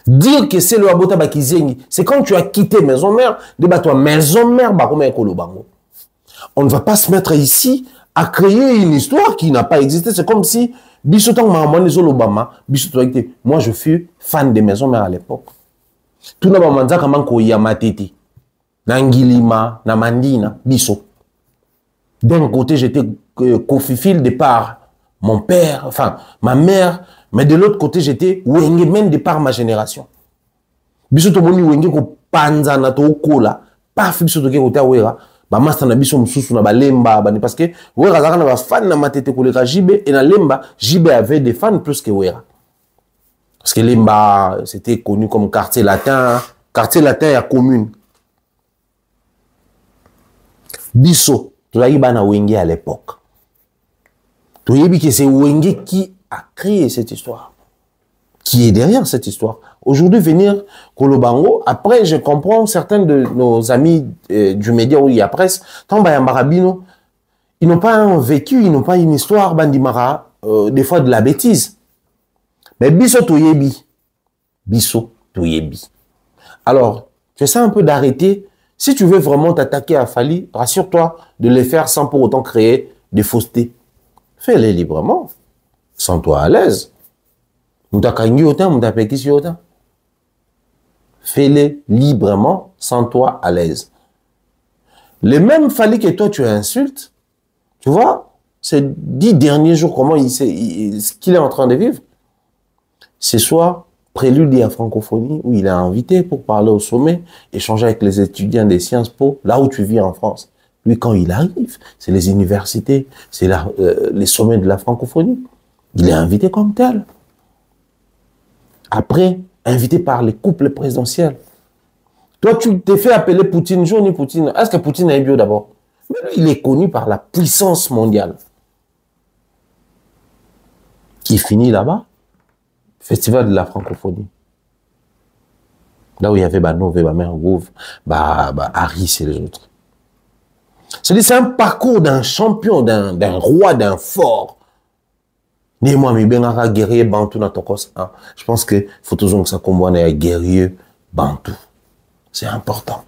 Speaker 1: Dire que c'est le abota bakizengi, c'est quand tu as quitté maison mère, de toi maison mère bakome kolobango. On ne va pas se mettre ici à créer une histoire qui n'a pas existé. C'est comme si bisotang maman Obama, bisotang. Moi je fus fan des maisons mères à l'époque. Tout na mamanza kama ko yamatete. Na ngilima, na mandina, biso. D'un côté j'étais cofifile de par mon père, enfin ma mère. Mais de l'autre côté, j'étais wenge même de par ma génération. Biso to boni wenge ko panza na to kola, pa biso to ke ko ta wera, ba master na biso mususu na ba lemba ba parce que wera zaka na ba fan na matete ko le jibe et na lemba, jibe avait des fans plus que wera. Parce que lemba c'était connu comme quartier latin ya commune. Biso to la bana wenge à l'époque. To yebi que c'est wenge qui a créé cette histoire, qui est derrière cette histoire. Aujourd'hui, venir Kolobango, après, je comprends certains de nos amis du média où il y a presse, tant Bayambarabino, ils n'ont pas un vécu, ils n'ont pas une histoire, Bandimara, des fois de la bêtise. Mais Biso Toyebi. Biso Toyebi. Alors, tu essaies un peu d'arrêter. Si tu veux vraiment t'attaquer à Fally, rassure-toi de les faire sans pour autant créer des faussetés. Fais-les librement. Sens-toi à l'aise. Fais-les librement, sens-toi à l'aise. Les mêmes Fally que toi tu insultes, tu vois, ces 10 derniers jours, comment ce qu'il est en train de vivre, c'est soit prélude à francophonie, où il est invité pour parler au sommet, échanger avec les étudiants des Sciences Po, là où tu vis en France. Lui, quand il arrive, c'est les universités, c'est les sommets de la francophonie. Il est invité comme tel. Après, invité par les couples présidentiels. Toi, tu t'es fait appeler Poutine, Johnny Poutine. Est-ce que Poutine est bio d'abord? Mais lui, il est connu par la puissance mondiale. Qui finit là-bas? Festival de la francophonie. Là où il y avait Nové, Mère Gouv, Harris et les autres. C'est un parcours d'un champion, d'un roi, d'un fort. Moi, je guerrier bantou na tokos. Je pense que faut toujours que ça combat un guerrier bantou. C'est important.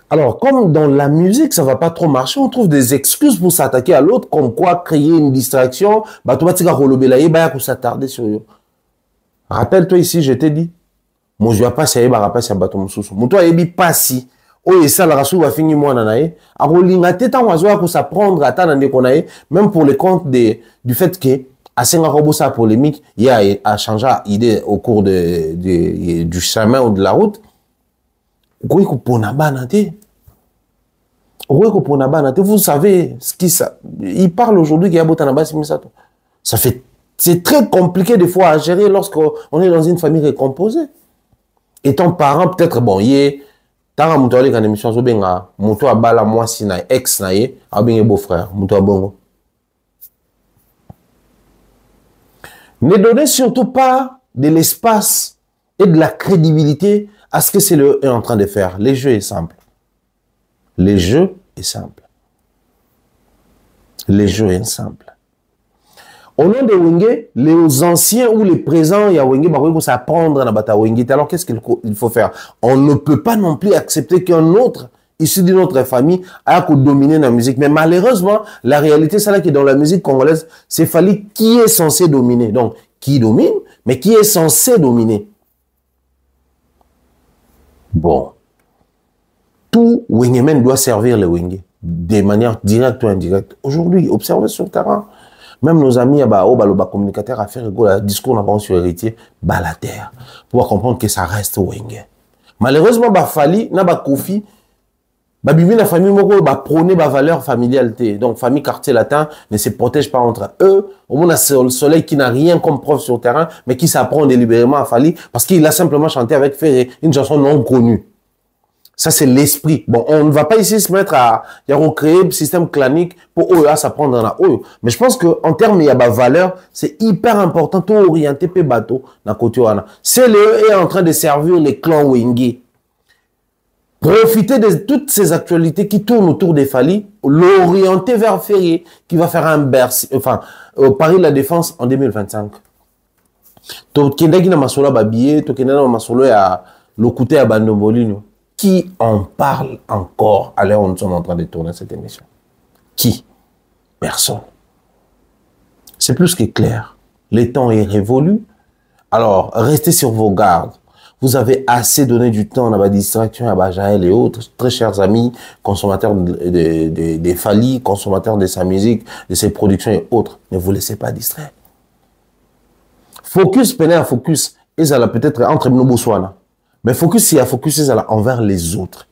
Speaker 1: Alors, comme dans la musique, ça va pas trop marcher, on trouve des excuses pour s'attaquer à l'autre, comme quoi créer une distraction. Bah, tu vas te dire pour s'attarder sur eux. Rappelle-toi ici, je t'ai dit. Moi, je vais pas essayer de rappeler bateau moussous. Moi, toi, il pas si. Oh, et ça, la rassou va finir moi, nanae. A rolinga teta wazoa pour s'apprendre à t'en konae, même pour le compte du fait que, à Senga Robo, sa polémique, il a changé d'idée au cours du chemin ou de la route. Vous savez ce qui ça. Il parle aujourd'hui qu'il y a Botanaba Simisato. Ça fait. C'est très compliqué des fois à gérer lorsqu'on est dans une famille récomposée. Étant parent, peut-être, bon, il est. Tant que je suis en émission, je suis en bala moi si na ex na ye, je beau-frère, je suis bongo. Ne donnez surtout pas de l'espace et de la crédibilité à ce que c'est le est en train de faire. Les jeux est simple. Les jeux est simple. Les jeux est simple. Au nom de Wenge, les anciens ou les présents, il y a Wenge, il faut s'apprendre à bata Wenge. Alors qu'est-ce qu'il faut faire? On ne peut pas non plus accepter qu'un autre, issu d'une autre famille, a dominé la musique. Mais malheureusement, la réalité, c'est là que dans la musique congolaise, c'est Fally qui est censé dominer. Donc, qui domine, mais qui est censé dominer. Bon. Tout Wengemen doit servir les Wenge, de manière directe ou indirecte. Aujourd'hui, observez sur le terrain. Même nos amis, communicateurs à faire le discours n'a sur héritier, la terre. Pour comprendre que ça reste Wenge. Malheureusement, Fally, n'a pas Kofi, bibi la famille moko prôner valeur familialité. Donc famille quartier latin ne se protège pas entre eux. Au moins le soleil qui n'a rien comme preuve sur le terrain, mais qui s'apprend délibérément à Fally parce qu'il a simplement chanté avec Ferré une chanson non connue. Ça, c'est l'esprit. Bon, on ne va pas ici se mettre à recréer un système clanique pour eux, à s'apprendre dans la eux. Mais je pense qu'en termes, il y a valeur, c'est hyper important, tout orienté pe bateau, dans côté wana. C'est le est en train de servir les clans Wenge. Profiter de toutes ces actualités qui tournent autour des Fally, l'orienter vers Ferrier, qui va faire un Bercy, enfin, Paris La Défense en 2025. Tokendaki na masolo babié, tokendaki na masolo ya lokute ya bandombolino. Qui en parle encore à l'heure où nous sommes en train de tourner cette émission? Qui? Personne. C'est plus que clair. Le temps est révolu. Alors, restez sur vos gardes. Vous avez assez donné du temps à la distraction, à Bajaël et autres, très chers amis, consommateurs des Fally, consommateurs de sa musique, de ses productions et autres. Ne vous laissez pas distraire. Focus, peinez à focus. Et ça peut-être entre nous, Bouswana. Mais focus, c'est à focus envers les autres.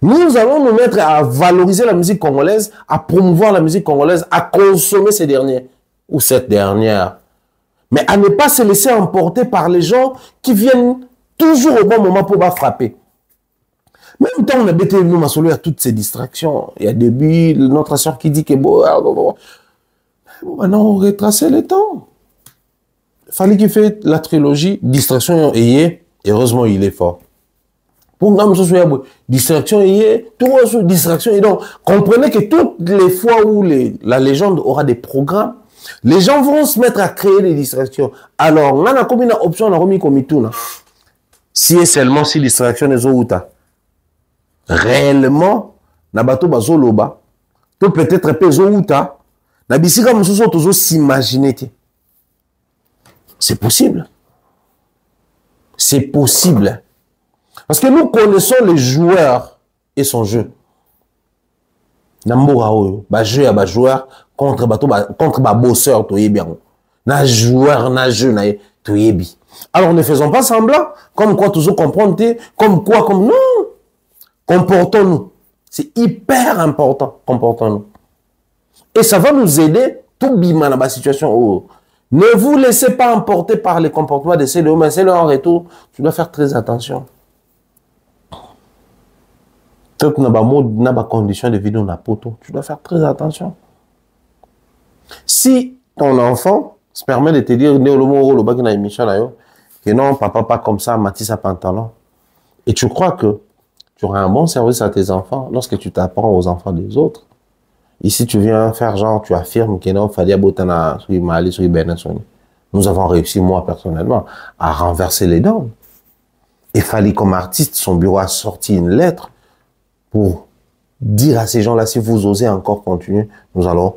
Speaker 1: Nous allons nous mettre à valoriser la musique congolaise, à promouvoir la musique congolaise, à consommer ces derniers, ou cette dernière. Mais à ne pas se laisser emporter par les gens qui viennent toujours au bon moment pour frapper. Même temps, on a bêté nous masolo à toutes ces distractions. Il y a début, notre soeur qui dit que bon, maintenant on retraçait le temps. Fallait qu'il fait la trilogie, distraction et heureusement, il est fort. Pour nous, distraction et tout distraction. Et donc, comprenez que toutes les fois où la légende aura des programmes, les gens vont se mettre à créer des distractions. Alors, on a comme une option, on a remis comme tout. Si et seulement si distraction est outa. Réellement, na bato bazoloba, to peut-être peso outa, na bisika mususu tozo s'imaginer. C'est possible. C'est possible. Parce que nous connaissons les joueurs et son jeu. Namboura oyo, ba jeu ya ba joueur contre ba bosseur to yebi. Na joueur na jeu na to yebi. Alors ne faisons pas semblant comme quoi toujours comprendre comme quoi comme non. Comportons-nous. C'est hyper important, comportons-nous. Et ça va nous aider tout bima dans la situation où ne vous laissez pas emporter par les comportements de ces hommes, mais c'est leur retour. Tu dois faire très attention. Tout n'a pas condition de vie dans la poto. Tu dois faire très attention. Si ton enfant se permet de te dire que non, papa, pas comme ça, Matisse à pantalon, et tu crois que tu auras un bon service à tes enfants lorsque tu t'apprends aux enfants des autres. Ici, tu viens faire genre, tu affirmes que non, Fally Abotana, nous avons réussi, moi, personnellement, à renverser les dents. Et Fally, comme artiste, son bureau a sorti une lettre pour dire à ces gens-là, si vous osez encore continuer, nous allons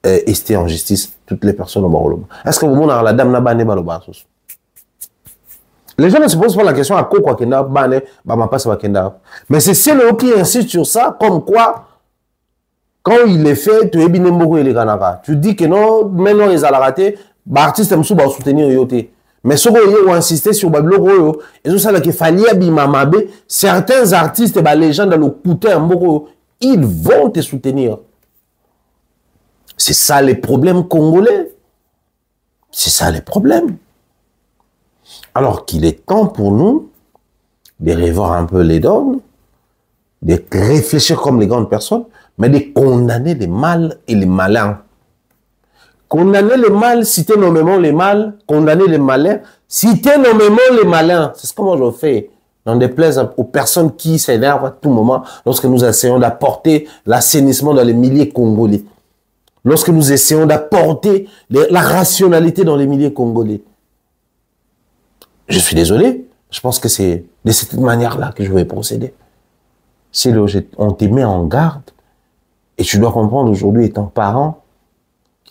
Speaker 1: ester en justice toutes les personnes au Baroloba. Est-ce que vous voulez la dame n'a pas né baloba? Les gens ne se posent pas la question à quoi qu'il n'a pas né, mais c'est celle qui insiste sur ça, comme quoi, quand il est fait, tu es bien et les canards. Tu dis que non, maintenant ils ont raté, l'artiste aime soutenir yoté. Mais ce qu'on a insisté sur Bablo, et tout ça, là, qu'il fallait Bimamabe, certains artistes, les gens dans le côté, ils vont te soutenir. C'est ça les problèmes congolais. C'est ça les problèmes. Alors qu'il est temps pour nous de revoir un peu les donnes, de réfléchir comme les grandes personnes, mais de condamner les mâles et les malins. Condamner les mâles, citer nommément les mâles, condamner les malins, citer nommément les malins. C'est ce que moi je fais. N'en déplaise aux personnes qui s'énervent à tout moment lorsque nous essayons d'apporter l'assainissement dans les milliers congolais. Lorsque nous essayons d'apporter la rationalité dans les milliers congolais. Je suis désolé, je pense que c'est de cette manière-là que je vais procéder. Si on te met en garde, et tu dois comprendre aujourd'hui, étant parent,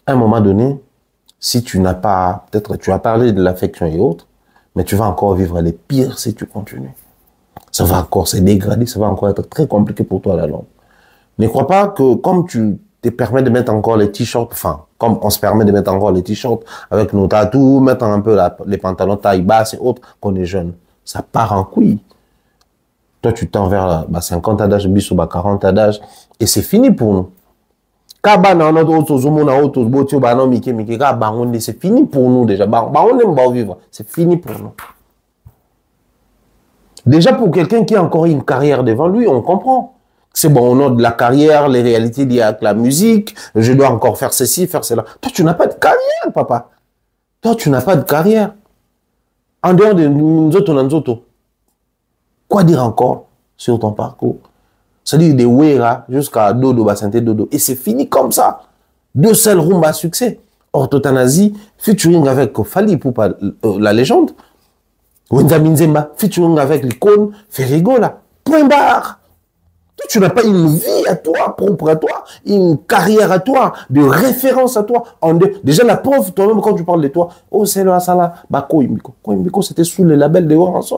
Speaker 1: à un moment donné, si tu n'as pas, peut-être tu as parlé de l'affection et autres, mais tu vas encore vivre les pires si tu continues. Ça va encore se dégrader, ça va encore être très compliqué pour toi à la longue. Ne crois pas que comme tu te permets de mettre encore les t-shirts, enfin, comme on se permet de mettre encore les t-shirts avec nos tatous, mettre un peu les pantalons taille basse et autres, qu'on est jeune, ça part en couille. Toi, tu tends vers 50 ans d'âge, 40 ans d'âge, et c'est fini pour nous. C'est fini pour nous déjà. C'est fini pour nous. Déjà pour quelqu'un qui a encore une carrière devant lui, on comprend. C'est bon, on a de la carrière, les réalités liées avec la musique, je dois encore faire ceci, faire cela. Toi, tu n'as pas de carrière, papa. Toi, tu n'as pas de carrière. En dehors de nous autres, quoi dire encore sur ton parcours? C'est-à-dire des Wera jusqu'à Dodo, Bassante Dodo. Et c'est fini comme ça. Deux seuls rumba à succès. Orthothanasie, featuring avec Fali Poupa, la légende. Wenzami Nzemba, featuring avec l'icône Ferrigo, là. Point barre. Toi, tu n'as pas une vie à toi, propre à toi, une carrière à toi, de référence à toi. Déjà, la pauvre, toi-même, quand tu parles de toi, oh, c'est là, ça là, bah, Koimbiko. Koimbiko, c'était sous le label de Orange,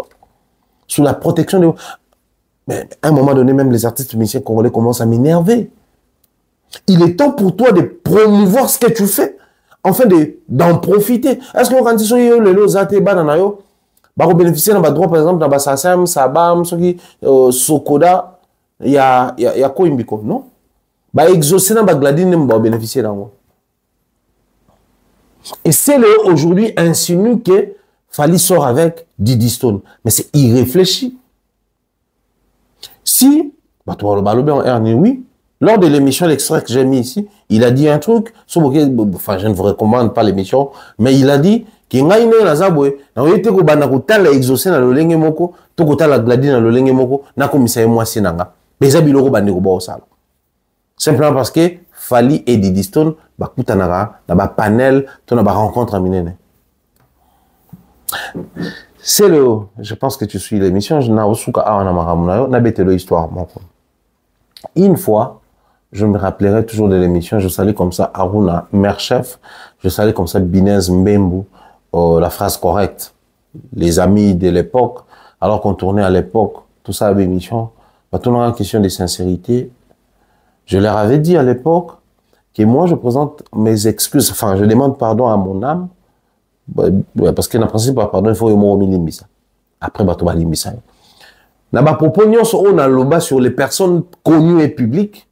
Speaker 1: sous la protection de Mais à un moment donné, même les artistes musiciens congolais commencent à m'énerver. Il est temps pour toi de promouvoir ce que tu fais, enfin d'en profiter. Est-ce que quand tu es le lozate bananayo, bah bénéficier d'un droit par exemple dans Bassasem, Sabam, Sokoda, il y a Koimbiko, non? Bah exaucer dans Bagladine, bah bénéficier d'un. Et c'est là aujourd'hui insinue que Fali sort avec Didi Stone, mais c'est irréfléchi. Si, oui, lors de l'émission, l'extrait que j'ai mis ici, il a dit un truc, enfin, je ne vous recommande pas l'émission, mais il a dit qu'il y a une nazabwe, na oyete ko bana ko tala exaucer na lolenge moko, to ko tala gladi na lolenge moko, na komisa moi sinanga. Beza biloko bande ko ba osala. Simplement parce que Fali et Didi Stone ba kutanaka na ba panel, to na ba rencontre à minene. C'est je pense que tu suis l'émission, une fois, je me rappellerai toujours de l'émission, je salue comme ça Aruna, mère chef, je salue comme ça Binez Mbembu, la phrase correcte, les amis de l'époque, alors qu'on tournait à l'époque, tout ça à l'émission, tout en question de sincérité, je leur avais dit à l'époque que moi je présente mes excuses, enfin je demande pardon à mon âme, parce que dans le principe, pardon, il faut que je limbisa. Après, je vais limbisa. Dans ma proposition, on a le bas sur les personnes connues et publiques,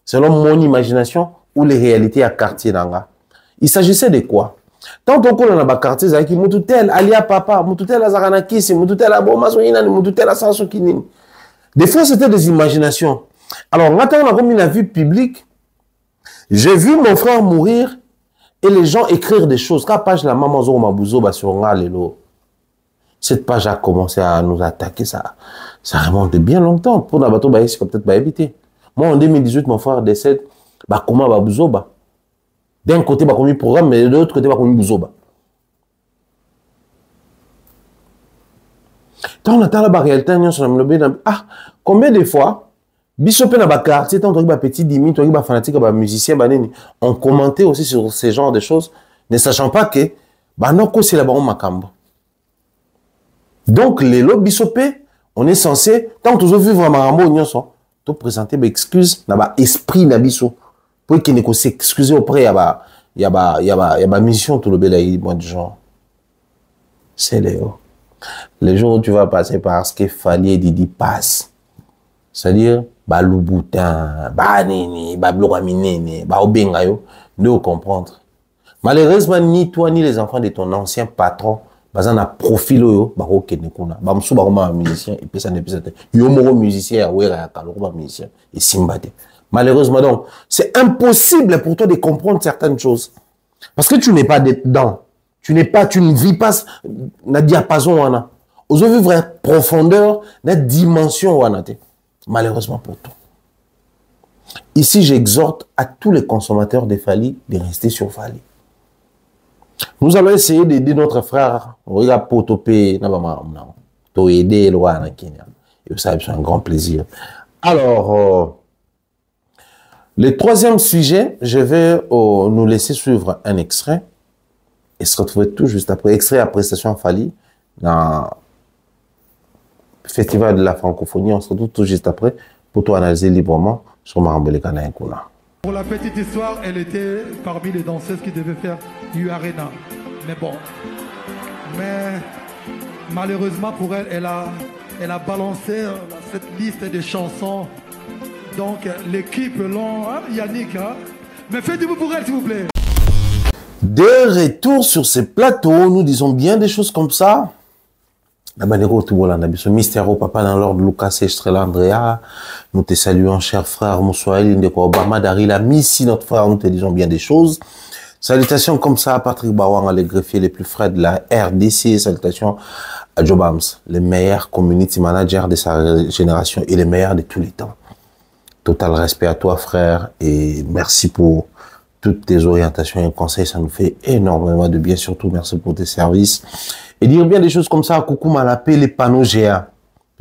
Speaker 1: selon mon imagination, ou les réalités à quartier d'Anga. Il s'agissait de quoi? Tant qu'on a un quartier, c'est qui mututel, alia papa, mututel azarana kisi, mututel aboma soyina, mututel asanso kinini. Des fois, c'était des imaginations. Alors, maintenant, on a comme une vue publique. J'ai vu mon frère mourir. Et les gens écrire des choses. Quand la page la maman Zoro Mabouzo sur cette page a commencé à nous attaquer. Ça remonte bien longtemps. Pour la bateau, c'est peut-être pas éviter. Moi, en 2018, mon frère décède. Comment Babouzo? D'un côté, comme un programme, mais de l'autre côté, comme un Bouzoba. Quand on attend la réalité, combien de fois? Bishopé na ba quartier, tant que petit dimi, tant que fanatique, musicien, on commentait aussi sur ces genres de choses, ne sachant pas que c'est là-bas makambo. Donc les lots bishopé, on est censé, tant que tu vivre makambo, te présenter des excuses, na ba esprit na biso, pour qu'il ne s'excuser auprès, y a ba mission tout le bel moi du genre. c'est Léo. Les jours où tu vas passer par ce que Fally et Didi passent, c'est-à-dire, Baloubutin, Banini, Bablouaminene, Baobengayo, de comprendre. Malheureusement, ni toi, ni les enfants de ton ancien patron, bazan a profil yo, bako kenekuna. Bamsou bakoma musicien, et puis ça n'est plus ça. Yo moro musicien, ouera ya kaloko musicien, et simbate. Malheureusement, donc, c'est impossible pour toi de comprendre certaines choses. Parce que tu n'es pas dedans. Tu ne vis pas na diapason wana. Ozo vivre profondeur, na dimension wana te. Malheureusement pour toi. Ici, j'exhorte à tous les consommateurs de Fally de rester sur Fally. Nous allons essayer d'aider notre frère. Regarde Potopé, to aider le roi en Kenya. Et ça, c'est un grand plaisir. Alors, le troisième sujet, je vais nous laisser suivre un extrait et se retrouver tout juste après. Extrait à prestation Fally dans le Festival de la francophonie. On se retrouve tout juste après pour tout analyser librement sur Marambele Kana Nkuna.
Speaker 4: Pour la petite histoire, elle était parmi les danseuses qui devaient faire U-Arena. Mais bon. Mais malheureusement pour elle, elle a balancé cette liste de chansons. Donc l'équipe l'ont, hein, Yannick, hein? Mais faites-vous pour elle s'il vous plaît.
Speaker 1: De retour sur ces plateaux, nous disons bien des choses comme ça. Mystère au papa dans l'ordre Lucas Estrella Andrea. Nous te saluons, cher frère Moussoaïl Ndeko Obama Darila Missi, notre frère, nous te disons bien des choses. Salutations comme ça à Patrick Bawang, les greffiers les plus frais de la RDC. Salutations à Jobams, les meilleurs community managers de sa génération et les meilleurs de tous les temps. Total respect à toi, frère, et merci pour toutes tes orientations et conseils. Ça nous fait énormément de bien. Surtout, merci pour tes services. Et dire bien des choses comme ça, coucou Malapé, les panneaux géants.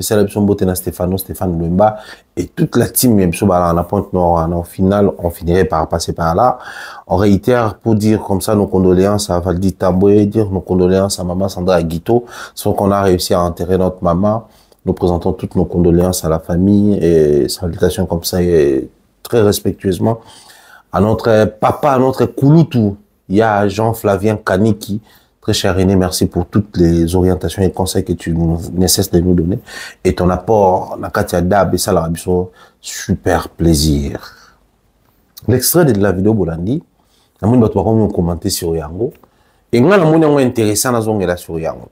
Speaker 1: C'est la option beauté Stéphane Lumba et toute la team, même si on a Pointe Nord, au final, on finirait par passer par là. On réitère pour dire comme ça nos condoléances à Valdi Taboué, dire nos condoléances à maman Sandra Aguito, sauf qu'on a réussi à enterrer notre maman. Nous présentons toutes nos condoléances à la famille et salutations comme ça et très respectueusement à notre papa, à notre Kouloutou. Il y a Jean-Flavien Kaniki. Très cher René, merci pour toutes les orientations et conseils que tu ne cesses de nous donner. Et ton apport, Nakatia Dab et Salarabiso, super plaisir. L'extrait de la vidéo Bolandi, nous avons commenté sur Yango. Et nous avons intéressant sur Yango.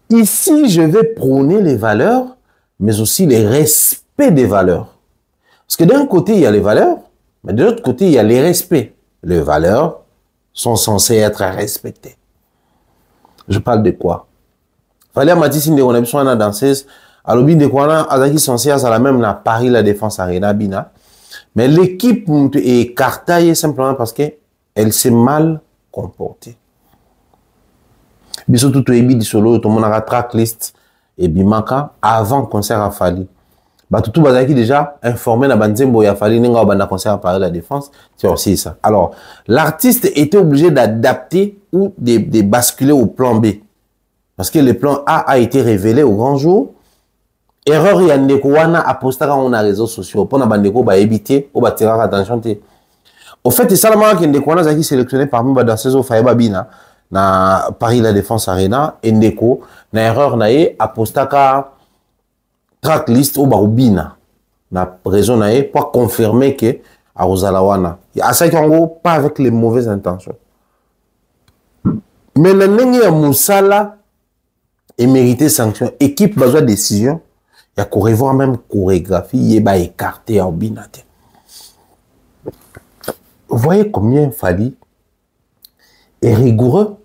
Speaker 1: Ici, je vais prôner les valeurs, mais aussi les respects des valeurs. Parce que d'un côté, il y a les valeurs, mais de l'autre côté, il y a les respects. Les valeurs sont censées être respectées. Je parle de quoi? Fallait à Matisse de connexion à la danseuse. À l'objet de quoi Azaki censé à la même na Paris la défense Arena Bina. Mais l'équipe est écartée simplement parce que elle s'est mal comportée. Biso tout ebi di solo tout le monde a tracklist et bimaka avant concert à Fally. Bah tout bazaki déjà informé na banzembo ya Fally ninga banda concert à Paris la défense, c'est aussi ça. Alors, l'artiste était obligé d'adapter ou de basculer au plan B. Parce que le plan A été révélé au grand jour. Erreur yandeko wana apostaka on a réseaux sociaux pour na bandeko ba éviter ou ba tirer attention te. Au fait, c'est ça la marque ndeko wana zaki sélectionné parmi ba danseuses au Fayba Bina na Paris la défense Arena ndeko na erreur nae apostaka tracklist au Barubina na raison nae pour confirmer que à Rosalawana à ça qu'on pas avec les mauvaises intentions. Mais la nengi ya Moussala et mérité sanction équipe besoin de décision il y a qu'on revoir même chorégraphie il est écarté en binate. Vous voyez combien Fally est rigoureux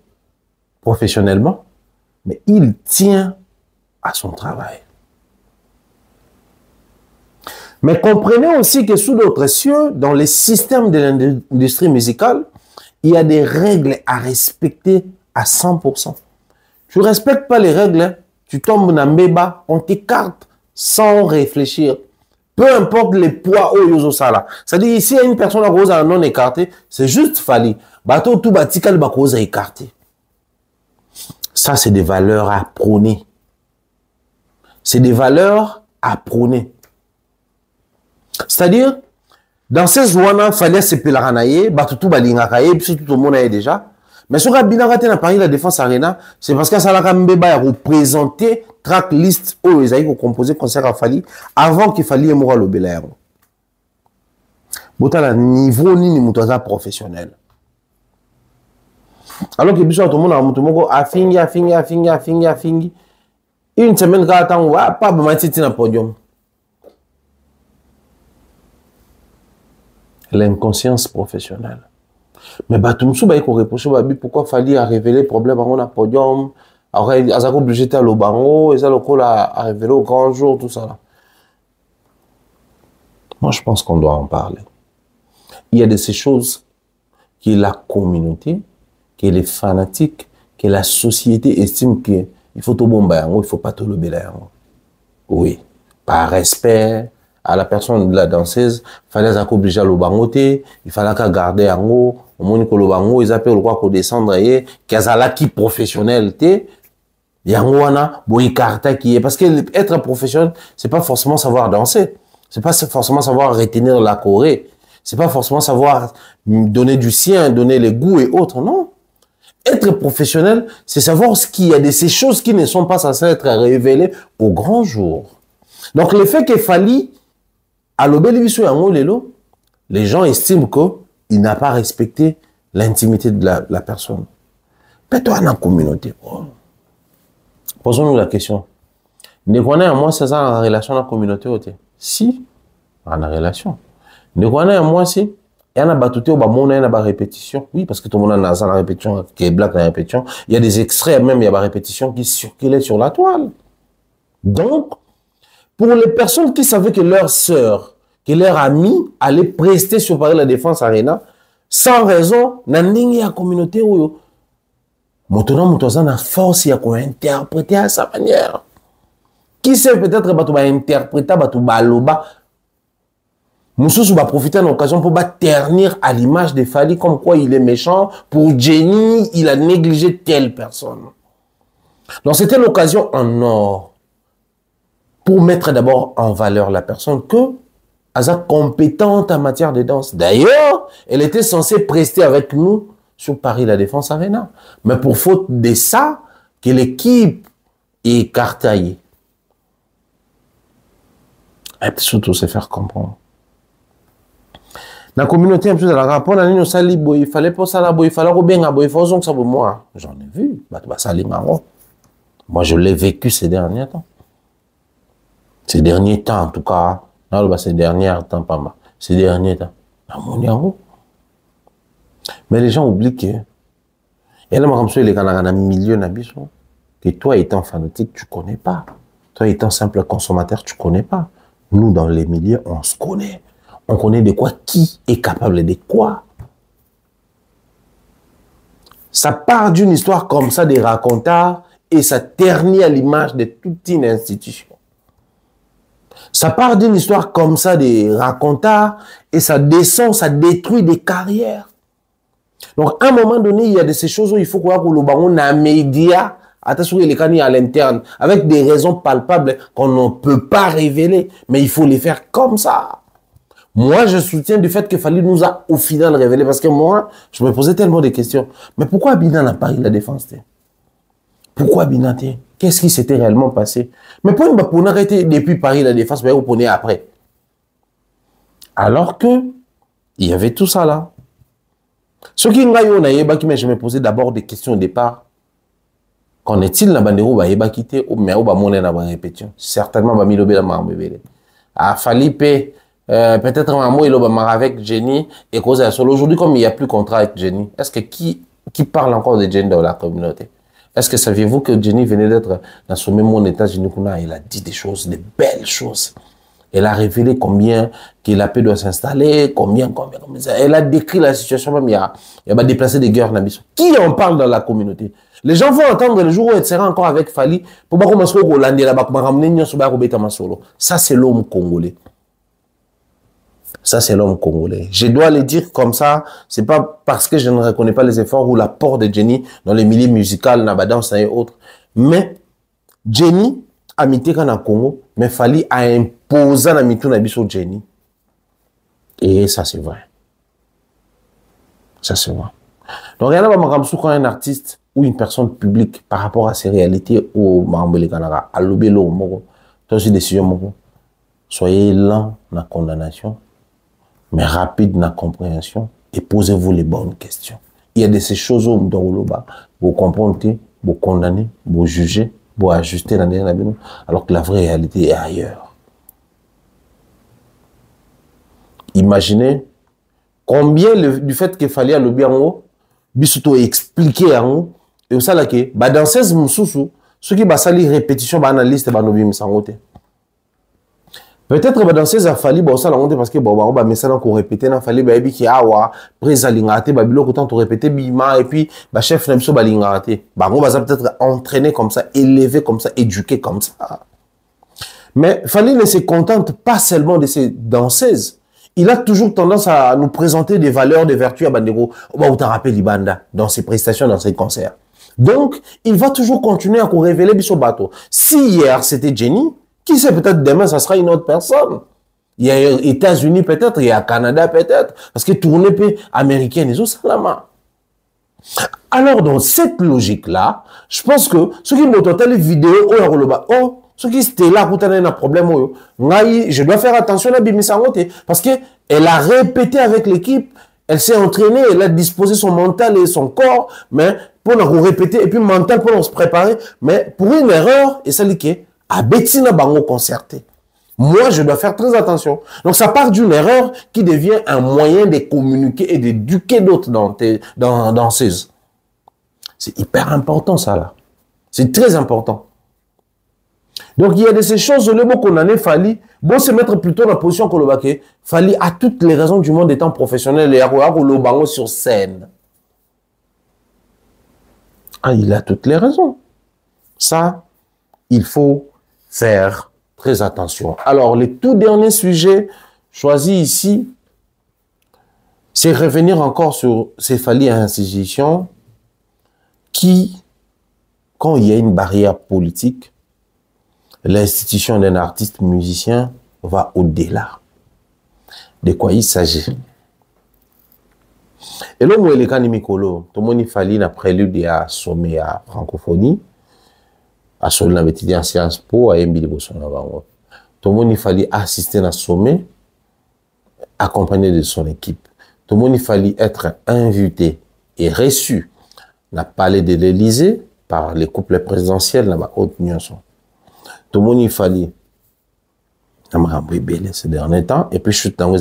Speaker 1: professionnellement, mais il tient à son travail. Mais comprenez aussi que sous d'autres cieux, dans les systèmes de l'industrie musicale, il y a des règles à respecter à 100%. Tu ne respectes pas les règles, tu tombes dans le bas, on t'écarte sans réfléchir. Peu importe les poids au yozo sala. C'est-à-dire, ici, il y a une personne à non écartée, c'est juste Fally. Bateau tout batikal bakoza écarté. Ça, c'est des valeurs à prôner. C'est des valeurs à prôner. C'est-à-dire, dans ces zones, il fallait se pélaranaye, bateau tout balingakaye, puis tout le monde est déjà. Mais ce que Bina raté dans Paris la Défense Arena, c'est parce que ça l'a mbeba représenté tracklist où ils avaient composé concert à Fali avant qu'il fallait mourir le Belair. Bota la niveau ni mutoza professionnel. Alors que biso tout le monde a fingi. Une semaine quand attend pas matiti na podium. L'inconscience professionnelle. Mais Batumsou ba ko reprocher pourquoi fallait révéler problème on a podium. Alors ils ont obligé de le bango et ça le col a révélé au grand jour tout ça là. Moi je pense qu'on doit en parler. Il y a de ces choses que la communauté, que les fanatiques, que la société estime qu'il faut tout bomber, il ne faut pas tout le béler. Oui, par respect à la personne de la danseuse, il fallait obliger à le bangoter, il fallait garder en haut, au moins que le bango, ils appellent quoi qu'on descendre, qu'ils ont l'acquis professionnel, il y a un qui est, parce que être professionnel, c'est pas forcément savoir danser, c'est pas forcément savoir retenir la choré. C'est pas forcément savoir donner du sien, donner les goûts et autres, non. Être professionnel, c'est savoir ce qu'il y a de ces choses qui ne sont pas censées être révélées au grand jour. Donc, le fait qu'il fallait, à l'obéliviso les gens estiment qu'il n'a pas respecté l'intimité de la personne. Peut-être dans la communauté. Posons-nous la question. Ne connaît à moi, c'est ça en relation à la communauté? Si, en relation. Ne connaît à moi si il y a une répétition. Oui, parce que tout le monde a la répétition, qui est black la répétition. Il y a des extraits même, il y a des répétitions qui circulaient sur la toile. Donc, pour les personnes qui savaient que leur sœur, que leur ami allait prester sur Paris la Défense Arena, sans raison, il y a une communauté où maintenant, il y a force à interpréter à sa manière. Qui sait peut-être que interpréter baloba. Moussous va profiter de l'occasion pour ternir à l'image de Fally comme quoi il est méchant. Pour Jenny, il a négligé telle personne. Donc c'était l'occasion en or pour mettre d'abord en valeur la personne que elle est compétente en matière de danse. D'ailleurs, elle était censée prester avec nous sur Paris la Défense Arena. Mais pour faute de ça, que l'équipe est écartée. Et surtout se faire comprendre. La communauté, il fallait pas ça, il fallait bien, il faut que ça moi. J'en ai vu. Moi, je l'ai vécu ces derniers temps. Ces derniers temps, en tout cas. Non, ces derniers temps, pas mal. Ces derniers temps. Mais les gens oublient que. Et là, comme ça, il y a un milieu que toi, étant fanatique, tu connais pas. Toi, étant simple consommateur, tu connais pas. Nous, dans les milieux, on se connaît. On connaît de quoi, qui est capable de quoi. Ça part d'une histoire comme ça des racontars et ça ternit à l'image de toute une institution. Ça part d'une histoire comme ça des racontars et ça descend, ça détruit des carrières. Donc à un moment donné, il y a de ces choses où il faut croire que le baron a un média, attention les canaux à l'interne, avec des raisons palpables qu'on ne peut pas révéler, mais il faut les faire comme ça. Moi, je soutiens du fait que Fally nous a au final révélé, parce que moi, je me posais tellement de questions. Mais pourquoi Abina n'a pas eu la défense? Pourquoi Abina? Qu'est-ce qui s'était réellement passé? Mais pourquoi on a arrêté depuis Paris la défense, mais on prenait après? Alors que, il y avait tout ça là. Ce qui mais je me posais d'abord des questions au départ. Qu'en est-il dans la bandero, bah, quitté, mais on va monter dans la répétition. Certainement, bah, Milobé la bébé. Ah, Fally peut-être un mot il va avec Jenny et cause à solo. Aujourd'hui, comme il n'y a plus de contrat avec Jenny, est-ce que qui parle encore de Jenny dans la communauté? Est-ce que saviez-vous que Jenny venait d'être dans son même monde États-Unis? Elle a dit des choses, des belles choses. Elle a révélé combien que la paix doit s'installer, combien. Elle a décrit la situation, même il y a déplacé des guerres. Qui en parle dans la communauté? Les gens vont entendre le jour où elle sera encore avec Fally pour pas commencer au Hollandais là-bas, pour ramener ça, c'est l'homme congolais. Ça, c'est l'homme congolais. Je dois le dire comme ça. C'est pas parce que je ne reconnais pas les efforts ou l'apport de Jenny dans les milieux musicaux, dans la danse et autres. Mais, Jenny a mis dans le Congo, mais Fally a imposé la mitou na sur Jenny. Et ça, c'est vrai. Ça, c'est vrai. Donc, il y a quand un artiste ou une personne publique par rapport à ses réalités au Mambele Kanara, à l'obélo, décision, soyez lent dans la condamnation, mais rapide dans la compréhension et posez-vous les bonnes questions. Il y a de ces choses où vous comprenez, vous condamnez, vous jugez, vous ajustez dans les alors que la vraie réalité est ailleurs. Imaginez combien du fait qu'il fallait le bien en haut, surtout expliquer en haut, et ça là que dans 16 moussous, ceux qui basali répétition analyste peut-être dans 16 afali ça la honte parce que mais ça qu'on répéter dans fallait qui awa présalingate babilo autant to répéter bima et puis chef na biso balingate on va peut-être entraîner comme ça, élever comme ça, éduquer comme ça. Mais Fally ne se contente pas seulement de ces danseuses. Il a toujours tendance à nous présenter des valeurs, des vertus à Bandego. On va rappeler Libanda dans ses prestations, dans ses concerts. Donc, il va toujours continuer à révéler Bisso Bateau. Si hier c'était Jenny, qui sait, peut-être demain ça sera une autre personne. Il y a les États-Unis peut-être, il y a le Canada peut-être, parce que tourner pays américain, ils ont ça la main. Alors, dans cette logique-là, je pense que ceux qui m'ont les vidéos, ceux qui étaient là, quand on a un problème, je dois faire attention à Bimisangote, parce qu'elle a répété avec l'équipe, elle s'est entraînée, elle a disposé son mental et son corps, mais pour nous répéter, et puis mental pour nous se préparer, mais pour une erreur, et ça liqué, à Bettina Bango concerté. Moi, je dois faire très attention. Donc, ça part d'une erreur qui devient un moyen de communiquer et d'éduquer d'autres danseuses. C'est hyper important, ça, là. C'est très important. Donc, il y a de ces choses, le mot qu'on en est Fally, bon, se mettre plutôt dans la position que le baquet. Fally a toutes les raisons du monde étant professionnel et à le bango sur scène. Ah, il a toutes les raisons. Ça, il faut faire très attention. Alors, le tout dernier sujet choisi ici, c'est revenir encore sur ces Fally à institution qui, quand il y a une barrière politique, l'institution d'un artiste musicien va au-delà. De quoi il s'agit? Et là, moi, les cas Mikolo, tout le monde Fally n'a prélude à sommet à francophonie, à Solina Betidi en Sciences Po, à Mbili Bossona Bango. Tout le monde Fally assister à sommet, accompagné de son équipe. Tout le monde Fally être invité et reçu dans le palais de l'Élysée par les couples présidentiels dans la haute union. Tout le monde Fally ces derniers temps, et puis je suis dans le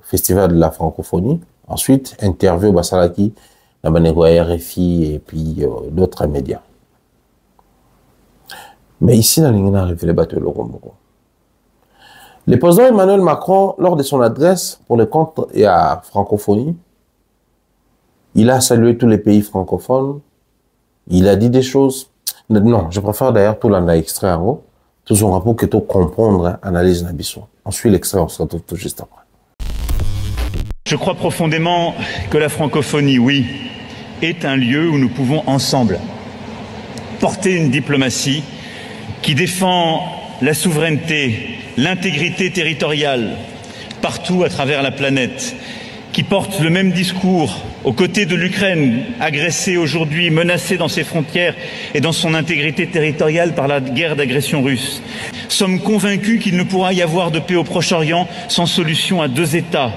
Speaker 1: Festival de la francophonie, ensuite interview au Basalaki, dans le RFI et puis d'autres médias. Mais ici, dans le président Emmanuel Macron, lors de son adresse pour le compte et à francophonie, il a salué tous les pays francophones, il a dit des choses. Non, je préfère d'ailleurs tout l'en extrait en haut, tout son rapport que tout comprendre, analyse Nabisso. Ensuite, l'extrait, on se retrouve tout juste après.
Speaker 5: Je crois profondément que la francophonie, oui, est un lieu où nous pouvons ensemble porter une diplomatie qui défend la souveraineté, l'intégrité territoriale partout à travers la planète, qui porte le même discours aux côtés de l'Ukraine, agressée aujourd'hui, menacée dans ses frontières et dans son intégrité territoriale par la guerre d'agression russe. Sommes convaincus qu'il ne pourra y avoir de paix au Proche-Orient sans solution à deux États.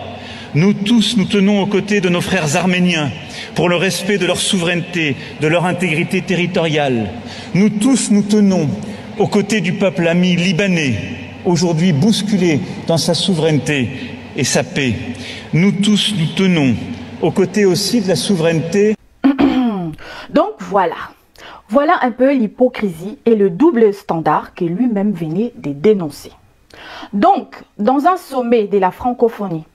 Speaker 5: Nous tous, nous tenons aux côtés de nos frères arméniens pour le respect de leur souveraineté, de leur intégrité territoriale. Nous tous, nous tenons aux côtés du peuple ami libanais, aujourd'hui bousculé dans sa souveraineté et sa paix. Nous tous, nous tenons aux côtés aussi de la souveraineté.
Speaker 6: Donc voilà. Voilà un peu l'hypocrisie et le double standard que lui-même venait de dénoncer. Donc, dans un sommet de la francophonie,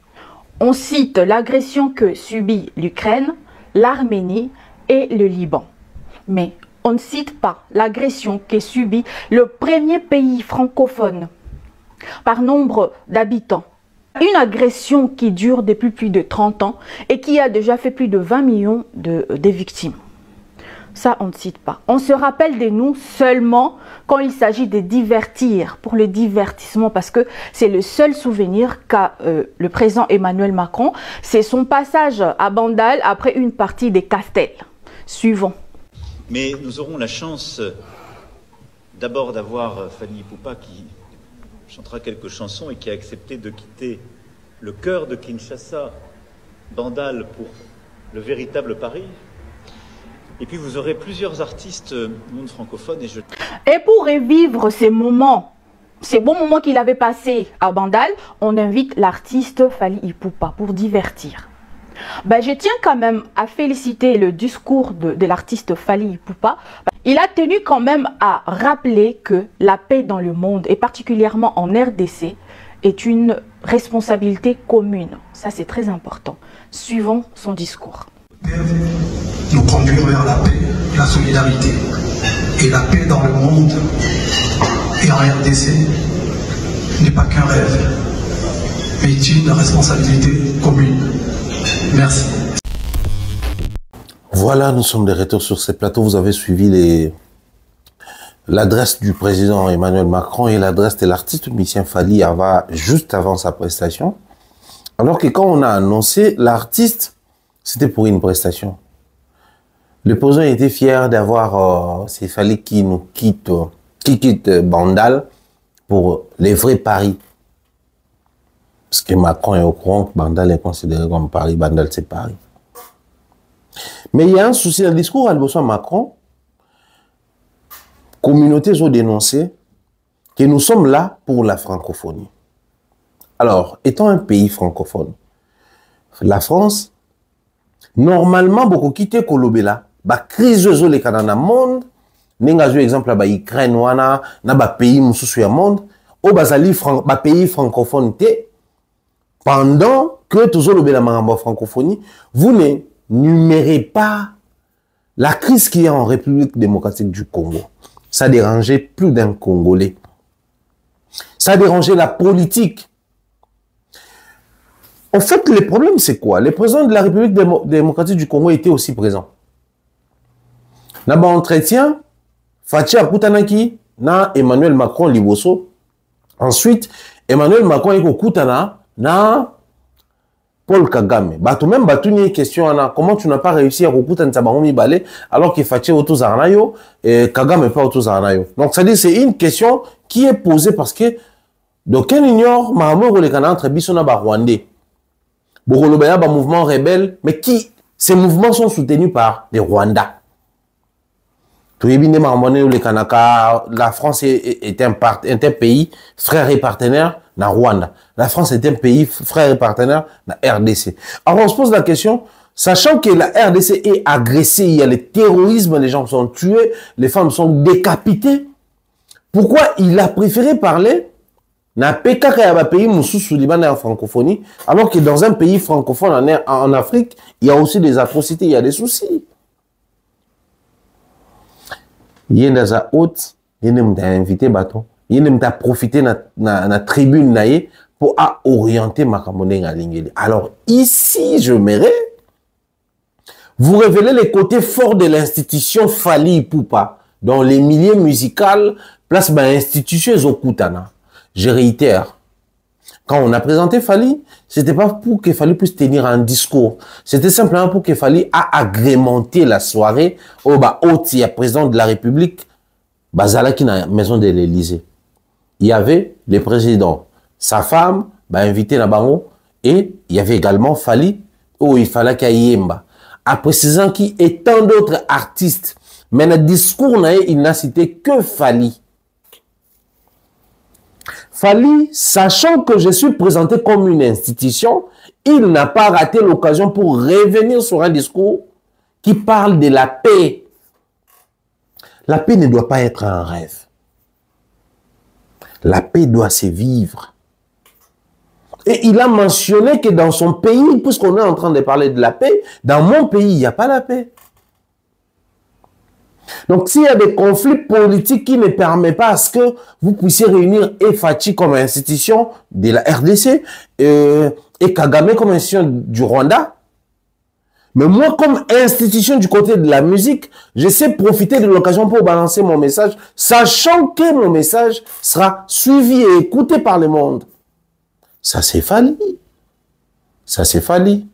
Speaker 6: on cite l'agression que subit l'Ukraine, l'Arménie et le Liban. Mais on ne cite pas l'agression que subit le premier pays francophone par nombre d'habitants. Une agression qui dure depuis plus de 30 ans et qui a déjà fait plus de 20 millions de victimes. Ça, on ne cite pas. On se rappelle de nous seulement quand il s'agit de divertir, pour le divertissement, parce que c'est le seul souvenir qu'a le président Emmanuel Macron. C'est son passage à Bandal après une partie des Castel. Suivons.
Speaker 5: Mais nous aurons la chance d'abord d'avoir Fally Ipupa qui chantera quelques chansons et qui a accepté de quitter le cœur de Kinshasa, Bandal, pour le véritable Paris. Et puis vous aurez plusieurs artistes monde francophone
Speaker 6: et pour revivre ces moments, ces bons moments qu'il avait passés à Bandal, on invite l'artiste Fally Ipupa pour divertir. Ben, je tiens quand même à féliciter le discours de l'artiste Fally Ipupa. Il a tenu quand même à rappeler que la paix dans le monde, et particulièrement en RDC, est une responsabilité commune. Ça, c'est très important. Suivons son discours.
Speaker 7: Nous conduire vers la paix, la solidarité. Et la paix dans le monde et en RDC n'est pas qu'un rêve, mais une responsabilité commune. Merci.
Speaker 1: Voilà, nous sommes de retour sur ces plateaux. Vous avez suivi l'adresse du président Emmanuel Macron et l'adresse de l'artiste musicien Fally juste avant sa prestation. Alors que quand on a annoncé l'artiste, c'était pour une prestation. Le président était fier d'avoir c'est Fally qui nous quitte, qui quitte Bandal pour les vrais paris. Parce que Macron est au courant que Bandal est considéré comme Paris, Bandal c'est Paris. Mais il y a un souci dans le discours à Macron. Communautés ont dénoncé que nous sommes là pour la francophonie. Alors, étant un pays francophone, la France, normalement, beaucoup quitté Kolobela, ba crise zo le kanana monde, nenga zo exemple ba Ukraine wana, na ba pays mususu ya monde, o bazali ba pays francophone te, pendant que toujours le bela maramba francophonie, vous ne numérez pas la crise qu'il y a en République démocratique du Congo. Ça dérangeait plus d'un Congolais. Ça dérangeait la politique. En fait, le problème, c'est quoi? Le président de la République démocratique du Congo était aussi présent. Dans l'entretien, Fachi Akutanaki, na Emmanuel Macron Liboso. Ensuite, Emmanuel Macron est au Koutana, na Paul Kagame. Batou même batou ni question ana comment tu n'as pas réussi à recouter Ntabaromi Balé alors qu'il Fachi auto Zarnayo et Kagame pas auto Zarnayo. Donc ça dit c'est une question qui est posée parce que d'aucuns ignorent Mahamoud Rolekana entre Bissona ba Rwandais. Borolobaya ba mouvement rebelle mais qui ces mouvements sont soutenus par les Rwandais. La France est un pays frère et partenaire dans Rwanda. La France est un pays frère et partenaire dans RDC. Alors on se pose la question, sachant que la RDC est agressée, il y a le terrorisme, les gens sont tués, les femmes sont décapitées. Pourquoi il a préféré parler dans un pays en francophonie, alors que dans un pays francophone en Afrique, il y a aussi des atrocités, il y a des soucis. Il y a des hôtes, il y a des invités bateau, il y a des profité de la tribune pour orienter ma camonde. Alors ici, je m'irai vous révéler les côtés forts de l'institution Fally Ipupa dans les milieux musicaux, place institution Zokutana. Je réitère, quand on a présenté Fally, c'était pas pour que Fally puisse tenir un discours. C'était simplement pour que Fally a agrémenté la soirée au président de la République, Bazalaki na maison de l'Élysée. Il y avait le président, sa femme, invité na bango, et il y avait également Fally, il fallait qu'il y ait à précisant qu'il y a tant d'autres artistes. Mais le discours, il n'a cité que Fally. Fally, sachant que je suis présenté comme une institution, il n'a pas raté l'occasion pour revenir sur un discours qui parle de la paix. La paix ne doit pas être un rêve. La paix doit se vivre. Et il a mentionné que dans son pays, puisqu'on est en train de parler de la paix, dans mon pays, il n'y a pas la paix. Donc, s'il y a des conflits politiques qui ne permettent pas à ce que vous puissiez réunir Fachi comme institution de la RDC et Kagame comme institution du Rwanda, Mais moi, comme institution du côté de la musique, je sais profiter de l'occasion pour balancer mon message, sachant que mon message sera suivi et écouté par le monde. Ça s'est fallu. Ça s'est fallu.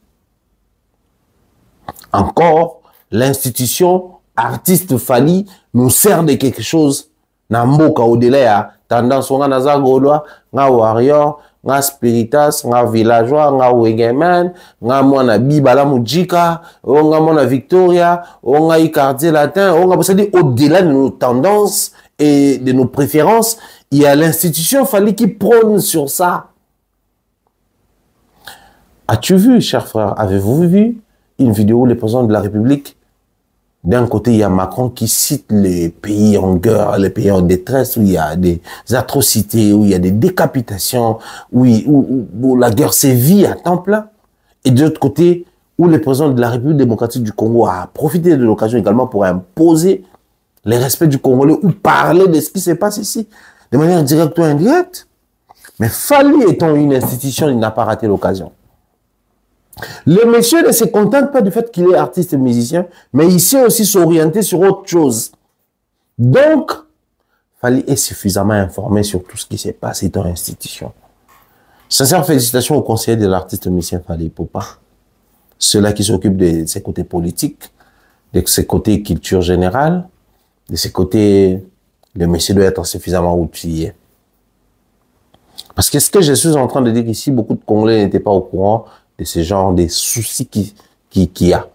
Speaker 1: Encore, l'institution artiste Fally nous sert de quelque chose. Namboka au-delà ya tendance nga naza Gaulois, nga warrior, nga spiritas, nga villageois, nga wegeman, nga mwana bibala mujika, nga mwana Victoria, nga icardier latin, nga c'est-à-dire au-delà de nos tendances et de nos préférences, il y a l'institution Fally qui prône sur ça. As-tu vu, cher frère, avez-vous vu une vidéo où le président de la République, d'un côté, il y a Macron qui cite les pays en guerre, les pays en détresse, où il y a des atrocités, où il y a des décapitations, où la guerre sévit à temps plein. Et de l'autre côté, où le président de la République démocratique du Congo a profité de l'occasion également pour imposer les respects du Congolais ou parler de ce qui se passe ici, de manière directe ou indirecte. Mais Fally étant une institution, il n'a pas raté l'occasion. Le monsieur ne se contente pas du fait qu'il est artiste et musicien, mais il sait aussi s'orienter sur autre chose. Donc, Fally est suffisamment informé sur tout ce qui se passe dans l'institution. Sincères félicitations au conseiller de l'artiste musicien Fally Ipupa. Ceux-là qui s'occupent de ses côtés politiques, de ses côtés culture générale, de ses côtés, le monsieur doit être suffisamment outillé. Parce que ce que je suis en train de dire ici, beaucoup de Congolais n'étaient pas au courant de ce genre de soucis qu'il y a.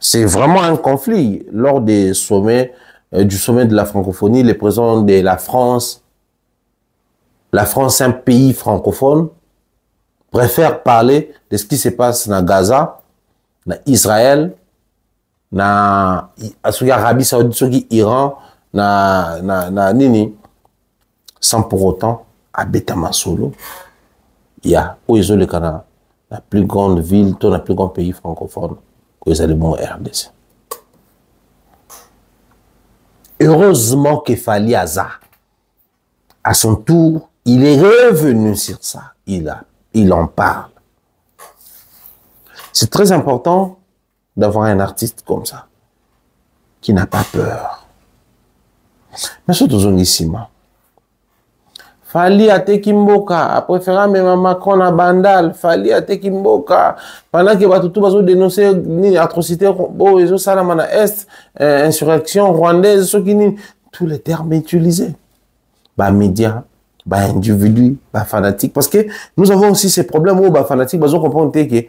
Speaker 1: C'est vraiment un conflit. Lors des sommets, du sommet de la francophonie, les présidents de la France, un pays francophone, préfèrent parler de ce qui se passe dans Gaza, dans Israël, dans Arabie Saoudite, Iran, dans Nini, sans pour autant habiter à Masolo. Il y a le Canada, la plus grande ville, le plus grand pays francophone, que les Allemands RDC. Heureusement que Fally Aza, à son tour, il est revenu sur ça. Il en parle. C'est très important d'avoir un artiste comme ça, qui n'a pas peur. Mais surtout, Fally ate Kimboka, a préféré même Macron à Bandal, Fally ate Kimboka, pendant que Batutu bazo dénoncer ni atrocité, bon, ils ont ça la est, insurrection rwandaise, tous les termes utilisés. Bah, médias, bah, individus, bah, fanatiques, parce que nous avons aussi ces problèmes où, bah, fanatiques, bah, on comprend que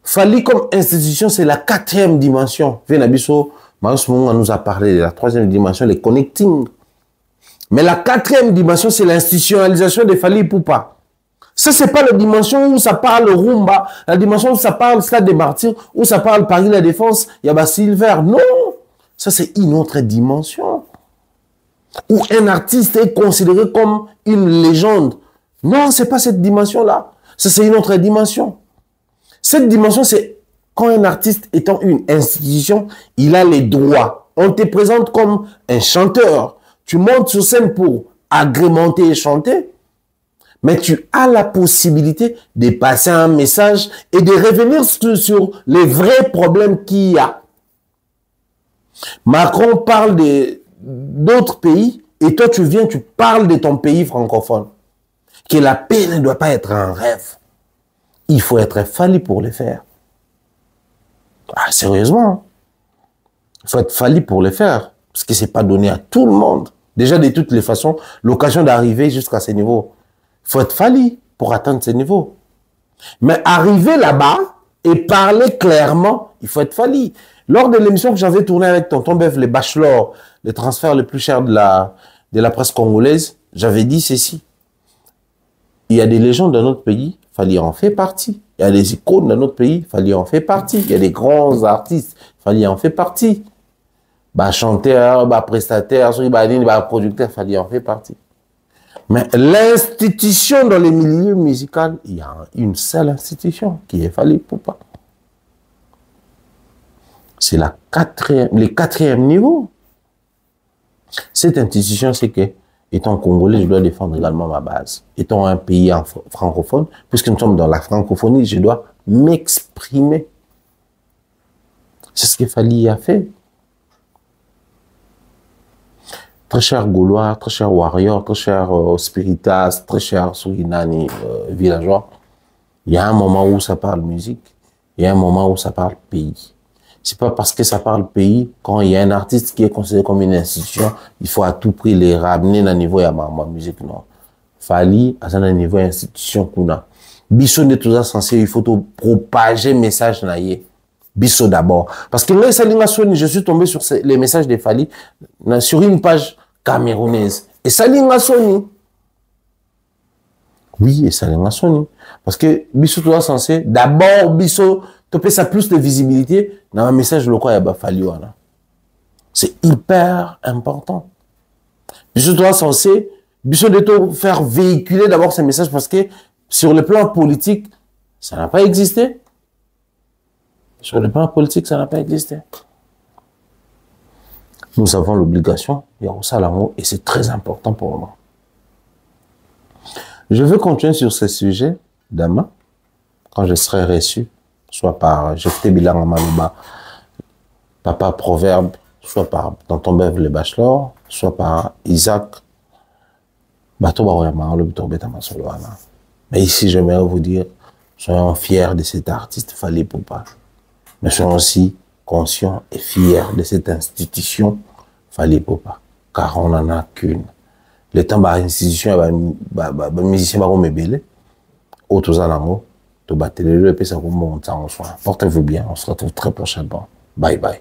Speaker 1: Fally comme institution, c'est la 4e dimension. Venabiso, Maïs nous a parlé de la 3e dimension, les connecting. Mais la 4e dimension, c'est l'institutionnalisation de Fally Ipupa. Ça, c'est pas la dimension où ça parle rumba, la dimension où ça parle Stade des Martyrs, où ça parle Paris la Défense, Yaba Silver. Non! Ça, c'est une autre dimension. Où un artiste est considéré comme une légende. Non, c'est pas cette dimension-là. Ça, c'est une autre dimension. Cette dimension, c'est quand un artiste étant une institution, il a les droits. On te présente comme un chanteur. Tu montes sur scène pour agrémenter et chanter, mais tu as la possibilité de passer un message et de revenir sur les vrais problèmes qu'il y a. Macron parle d'autres pays et toi tu viens, tu parles de ton pays francophone. Que la paix ne doit pas être un rêve. Il faut être Fally pour le faire. Ah, sérieusement. Il faut être Fally pour le faire. Parce que ce n'est pas donné à tout le monde. Déjà, de toutes les façons, l'occasion d'arriver jusqu'à ce niveau. Il faut être Fally pour atteindre ce niveau. Mais arriver là-bas et parler clairement, il faut être Fally. Lors de l'émission que j'avais tournée avec Tonton Bev, les bachelors, les transferts les plus chers de la presse congolaise, j'avais dit ceci. Il y a des légendes dans notre pays, Fally en fait partie. Il y a des icônes dans notre pays, Fally en fait partie. Il y a des grands artistes, Fally en fait partie. Bah, chanteur, bah, prestataire, bah, producteur, Fally en fait partie. Mais l'institution dans les milieux musicaux, il y a une seule institution qui est Fally Ipupa. C'est le 4e niveau. Cette institution, c'est que, étant congolais, je dois défendre également ma base. Étant un pays francophone, puisque nous sommes dans la francophonie, je dois m'exprimer. C'est ce que Fally a fait. Très cher Gaulois, très cher Warrior, très cher Spiritas, très cher Surinani, villageois. Il y a un moment où ça parle musique, il y a un moment où ça parle pays. C'est pas parce que ça parle pays, quand il y a un artiste qui est considéré comme une institution, il faut à tout prix les ramener dans le niveau de ma musique. Non. Fally, à un niveau institution qu'on a. Bisso n'est toujours censé, il faut propager le message. Bisso d'abord. Parce que là, je suis tombé sur les messages de Fally sur une page camerounaise. Et Salinga Sony. Oui, et Salinga Sony. Parce que Bisso toujours censé, d'abord, Bisso, tu peux ça plus de visibilité dans un message local, il y a Fally. C'est hyper important. Bisso toujours censé, Bisso de faire véhiculer d'abord ces messages parce que sur le plan politique, ça n'a pas existé. Sur le plan politique, ça n'a pas existé. Nous avons l'obligation, il y a ça l'amour, et c'est très important pour moi. Je veux continuer sur ce sujet demain, quand je serai reçu, soit par Jefté Bilan Maloba, Papa Proverbe, soit par Tonton Bev le Bachelor, soit par Isaac, mais ici, j'aimerais vous dire, soyons fiers de cet artiste Fally Ipupa. Mais soyons aussi conscients et fiers de cette institution Fally Ipupa. Car on n'en a qu'une. Le temps, l'institution, les musiciens vont me bêler. Autres en amour, tout battre les deux et puis ça vous monte en soin. Portez-vous bien, on se retrouve très prochainement. Bye bye.